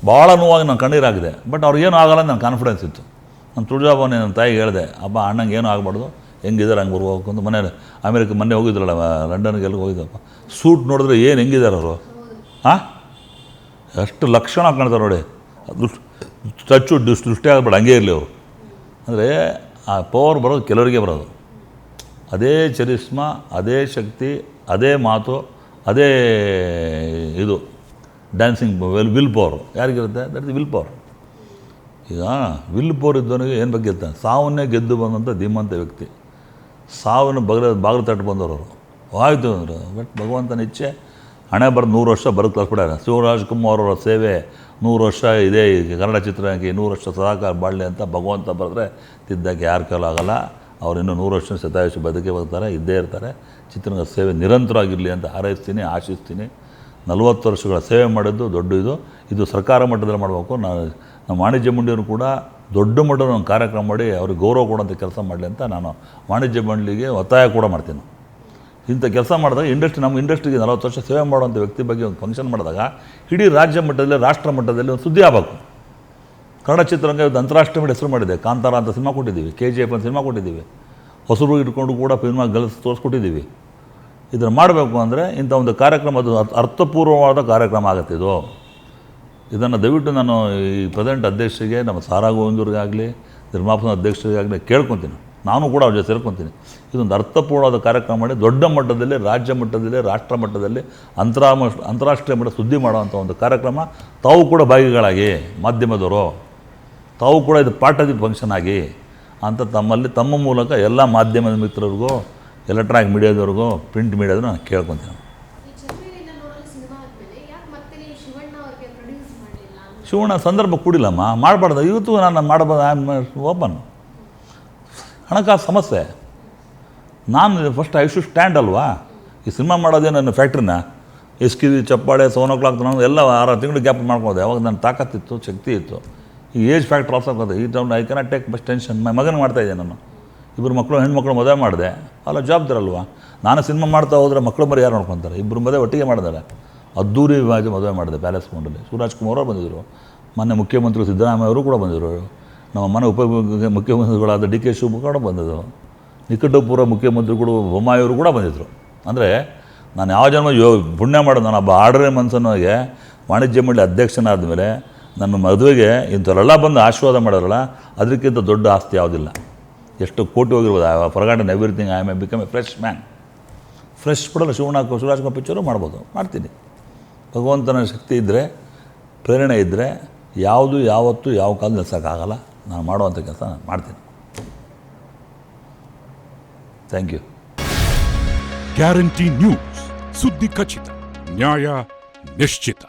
ಭಾಳ ನೋವಾಗಿ ನಾನು ಕಣ್ಣೀರಾಗಿದೆ. ಬಟ್ ಅವ್ರಿಗೇನು ಆಗಲ್ಲ ನನ್ನ ಕಾನ್ಫಿಡೆನ್ಸ್ ಇತ್ತು. ನಾನು ತುಳಜಾಭವನಿ ನನ್ನ ತಾಯಿಗೆ ಹೇಳಿದೆ, ಅಬ್ಬ ಅಣ್ಣಂಗೆ ಏನೂ ಆಗಬಾರ್ದು, ಹೆಂಗಿದ್ದಾರೆ ಹಂಗೆ ಬರ್ಬೇಕು ಅಂತ. ಮನೇಲಿ ಮೊನ್ನೆ ಹೋಗಿದ್ರಲ್ಲ ಲಂಡನ್ಗೆ ಎಲ್ಲಿಗೆ ಹೋಗಿದ್ದಪ್ಪ, ಸೂಟ್ ನೋಡಿದ್ರೆ ಏನು ಹೆಂಗಿದ್ದಾರೆ ಅವರು, ಹಾಂ ಎಷ್ಟು ಲಕ್ಷಣ ಕಾಣ್ತಾರೆ ನೋಡಿ. ಟಚ್ಚು ದೃಷ್ಟಿ ಆಗಬೇಡ, ಹಂಗೆ ಇರಲಿ ಅವರು. ಅಂದರೆ ಆ ಪವರ್ ಬರೋದು ಕೆಲವರಿಗೆ ಬರೋದು. ಅದೇ ಚರಿಸ್ಮಾ, ಅದೇ ಶಕ್ತಿ, ಅದೇ ಮಾತು, ಅದೇ ಇದು ಡ್ಯಾನ್ಸಿಂಗ್ ವಿಲ್ ಪವರ್ ಯಾರಿಗಿರುತ್ತೆ? That is will power. ಈಗ ವಿಲ್ ಪವರ್ ಇದ್ದವನಿಗೆ ಏನು ಬಗ್ಗೆ ಇರ್ತಾನೆ? ಸಾವನ್ನೇ ಗೆದ್ದು ಬಂದಂಥ ಧೀಮಂತ ವ್ಯಕ್ತಿ. ಸಾವಿನ ಬಾಗಿಲು ತಟ್ಟು ಬಂದವರು ಆಯಿತು ಅಂದರು. ಬಟ್ ಭಗವಂತನ ಇಚ್ಛೆ, ಹಣೆ ಬರೆದು 100 ವರ್ಷ ಬರೆದು ಕಳಿಸ್ಬಿಟ್ಟಾರೆ. ಶಿವರಾಜ್ ಕುಮಾರ್ ಅವರ ಸೇವೆ 100 ವರ್ಷ ಇದೆ, ಕನ್ನಡ ಚಿತ್ರರಂಗಕ್ಕೆ 100 ವರ್ಷ ಸದಾಕಾಲ ಬಾಳಲಿ ಅಂತ ಭಗವಂತ ಬರೆದ್ರೆ ತಿದ್ದಕ್ಕೆ ಯಾರ ಕೈಲೂ ಆಗಲ್ಲ. ಅವ್ರು ಇನ್ನೂ 100 ವರ್ಷ ಶತಾಯುಷಿ ಬದುಕೇ ಇದ್ದೇ ಇರ್ತಾರೆ. ಚಿತ್ರರಂಗ ಸೇವೆ ನಿರಂತರವಾಗಿರಲಿ ಅಂತ ಹಾರೈಸ್ತೀನಿ, ಆಶಿಸ್ತೀನಿ. 40 ವರ್ಷಗಳ ಸೇವೆ ಮಾಡಿದ್ದು ದೊಡ್ಡ ಇದು ಸರ್ಕಾರ ಮಟ್ಟದಲ್ಲಿ ಮಾಡಬೇಕು. ನಮ್ಮ ವಾಣಿಜ್ಯ ಮಂಡಳಿಯವರು ಕೂಡ ದೊಡ್ಡ ಮಟ್ಟದ ಒಂದು ಕಾರ್ಯಕ್ರಮ ಮಾಡಿ ಅವ್ರಿಗೆ ಗೌರವ ಕೊಡೋಂಥ ಕೆಲಸ ಮಾಡಲಿ ಅಂತ ನಾನು ವಾಣಿಜ್ಯ ಮಂಡಳಿಗೆ ಒತ್ತಾಯ ಕೂಡ ಮಾಡ್ತೀನಿ. ಇಂಥ ಕೆಲಸ ಮಾಡಿದಾಗ ನಮ್ಮ ಇಂಡಸ್ಟ್ರಿಗೆ 40 ವರ್ಷ ಸೇವೆ ಮಾಡುವಂಥ ವ್ಯಕ್ತಿ ಬಗ್ಗೆ ಒಂದು ಫಂಕ್ಷನ್ ಮಾಡಿದಾಗ ಇಡೀ ರಾಜ್ಯ ಮಟ್ಟದಲ್ಲಿ, ರಾಷ್ಟ್ರ ಮಟ್ಟದಲ್ಲಿ ಒಂದು ಸುದ್ದಿ ಆಗಬೇಕು. ಕನ್ನಡ ಚಿತ್ರರಂಗ ಇವತ್ತು ಅಂತಾರಾಷ್ಟ್ರೀಯ ಮಟ್ಟ ಹೆಸರು ಮಾಡಿದೆ. ಕಾಂತಾರ ಅಂತ ಸಿನಿಮಾ ಕೊಟ್ಟಿದ್ದೀವಿ, KGF ಅಂತ ಸಿನಿಮಾ ಕೊಟ್ಟಿದ್ದೀವಿ, ಹೊಸರು ಇಟ್ಕೊಂಡು ಕೂಡ ಸಿನಿಮಾ ಗಳಿಸಿ ತೋರಿಸ್ಕೊಟ್ಟಿದ್ದೀವಿ. ಇದನ್ನು ಮಾಡಬೇಕು ಅಂದರೆ ಇಂಥ ಒಂದು ಕಾರ್ಯಕ್ರಮ, ಅದು ಅರ್ಥಪೂರ್ವವಾದ ಕಾರ್ಯಕ್ರಮ ಆಗುತ್ತೆ ಇದು. ಇದನ್ನು ದಯವಿಟ್ಟು ನಾನು ಈ ಪ್ರೆಸೆಂಟ್ ಅಧ್ಯಕ್ಷರಿಗೆ, ನಮ್ಮ ಸಾರಾ ಗೋವಿಂದವ್ರಿಗಾಗಲಿ, ನಿರ್ಮಾಪಕ ಅಧ್ಯಕ್ಷರಿಗಾಗಲಿ ಕೇಳ್ಕೊತೀನಿ. ನಾನು ಕೂಡ ಅವ್ರ ಜೊತೆ ಸೇರ್ಕೊತೀನಿ. ಇದೊಂದು ಅರ್ಥಪೂರ್ಣವಾದ ಕಾರ್ಯಕ್ರಮ ಮಾಡಿ ದೊಡ್ಡ ಮಟ್ಟದಲ್ಲಿ, ರಾಜ್ಯ ಮಟ್ಟದಲ್ಲಿ, ರಾಷ್ಟ್ರ ಮಟ್ಟದಲ್ಲಿ, ಅಂತಾರಾಷ್ಟ್ರೀಯ ಮಟ್ಟ ಸುದ್ದಿ ಮಾಡೋವಂಥ ಒಂದು ಕಾರ್ಯಕ್ರಮ. ತಾವು ಕೂಡ ಭಾಗಿಗಳಾಗಿ, ಮಾಧ್ಯಮದವರು ತಾವು ಕೂಡ ಇದು ಪಾರ್ಟ್ ಆಫ್ ದಿ ಫಂಕ್ಷನ್ ಆಗಿ ಅಂತ ತಮ್ಮ ಮೂಲಕ ಎಲ್ಲ ಮಾಧ್ಯಮದ ಮಿತ್ರರಿಗೂ, ಎಲೆಕ್ಟ್ರಾನಿಕ್ ಮೀಡಿಯಾದವ್ರಿಗೂ, ಪ್ರಿಂಟ್ ಮೀಡಿಯಾದ್ರು ನಾನು ಕೇಳ್ಕೊತೀನಿ. ಶಿವಣ್ಣ ಸಂದರ್ಭ ಕೂಡಿಲ್ಲಮ್ಮ, ಮಾಡಬಾರ್ದು. ಇವತ್ತು ನಾನು ಮಾಡಬಾರ್ದು, ಓಪನ್ ಹಣಕಾಸು ಸಮಸ್ಯೆ. ನಾನು ಫಸ್ಟ್ ಐ ಶುಡ್ ಸ್ಟ್ಯಾಂಡ್ ಅಲ್ವಾ. ಈ ಸಿನಿಮಾ ಮಾಡೋದೇ ನನ್ನ ಫ್ಯಾಕ್ಟ್ರಿನ ಎಸ್ಕಿರಿ ಚಪ್ಪಾಳೆ 7 o'clock ನಾನು ಎಲ್ಲ 6 ತಿಂಗಳು ಗ್ಯಾಪ್ ಮಾಡ್ಕೋದೆ. ಅವಾಗ ನನ್ನ ತಾಕತ್ತಿತ್ತು, ಶಕ್ತಿ ಇತ್ತು. ಈ ಏಜ್ ಫ್ಯಾಕ್ಟ್ರ್ ಆಫ್ ಆಗೋದು. ಈ time I cannot take much tension. ಮಗನ ಮಾಡ್ತಾಯಿದ್ದೆ ನಾನು. 2 ಮಕ್ಕಳು, ಹೆಣ್ಮಕ್ಳು ಮದುವೆ ಮಾಡಿದೆ. ಅಲ್ಲ ಜವಾಬ್ದಾರಲ್ವಾ. ನಾನು ಸಿನಿಮಾ ಮಾಡ್ತಾ ಹೋದರೆ ಮಕ್ಕಳು ಬರೀ ಯಾರು ನೋಡ್ಕೊತಾರೆ? 2 ಮದುವೆ ಒಟ್ಟಿಗೆ ಮಾಡಿದ್ದಾರೆ. ಅದ್ದೂರಿ ಮದುವೆ ಮಾಡಿದೆ ಪ್ಯಾಲೇಸ್ ಗ್ರೌಂಡಲ್ಲಿ. ಶಿವರಾಜ್ ಕುಮಾರ್ ಅವರು ಬಂದಿದ್ದರು. ಮೊನ್ನೆ ಮುಖ್ಯಮಂತ್ರಿ ಸಿದ್ದರಾಮಯ್ಯ ಅವರು ಕೂಡ ಬಂದಿದ್ದರು. ನಮ್ಮ ಮನೆ ಮುಖ್ಯಮಂತ್ರಿಗಳಾದ DK ಶಿವಕುಮಾರ್ ಬಂದಿದ್ದರು. ನಿಕಟಪೂರ್ವ ಮುಖ್ಯಮಂತ್ರಿಗಳು ಬೊಮ್ಮಾಯಿಯವರು ಕೂಡ ಬಂದಿದ್ದರು. ಅಂದರೆ ನಾನು ಯಾವ ಜನ್ಮ ಪುಣ್ಯ ಮಾಡೋದು. ನಾನು ಒಬ್ಬ ಆರ್ಡರೇ ಮನ್ಸನ್ನಿಗೆ ವಾಣಿಜ್ಯ ಮಂಡಳಿ ಅಧ್ಯಕ್ಷನಾದ ಮೇಲೆ ನನ್ನ ಮದುವೆಗೆ ಇಂಥವರೆಲ್ಲ ಬಂದು ಆಶೀರ್ವಾದ ಮಾಡೋರಲ್ಲ, ಅದಕ್ಕಿಂತ ದೊಡ್ಡ ಆಸ್ತಿ ಯಾವುದಿಲ್ಲ. ಎಷ್ಟು ಕೋಟಿ ಹೋಗಿರ್ಬೋದು. I forgotten everything, I may become a fresh man. Fresh ಬಿಡಲ್ಲ. ಶಿವರಾಜ್ ಕುಮಾರ್ ಪಿಕ್ಚರು ಮಾಡ್ಬೋದು, ಮಾಡ್ತೀನಿ. ಭಗವಂತನ ಶಕ್ತಿ ಇದ್ದರೆ, ಪ್ರೇರಣೆ ಇದ್ದರೆ ಯಾವುದು ಯಾವತ್ತೂ ಯಾವ ಕಾಲ ನಿಲ್ಲಿಸೋಕ್ಕಾಗಲ್ಲ. ನಾನು ಮಾಡುವಂಥ ಕೆಲಸ ನಾನು ಮಾಡ್ತೀನಿ. Thank you. ಗ್ಯಾರಂಟಿ ನ್ಯೂಸ್, ಸುದ್ದಿ ಖಚಿತ, ನ್ಯಾಯ ನಿಶ್ಚಿತ.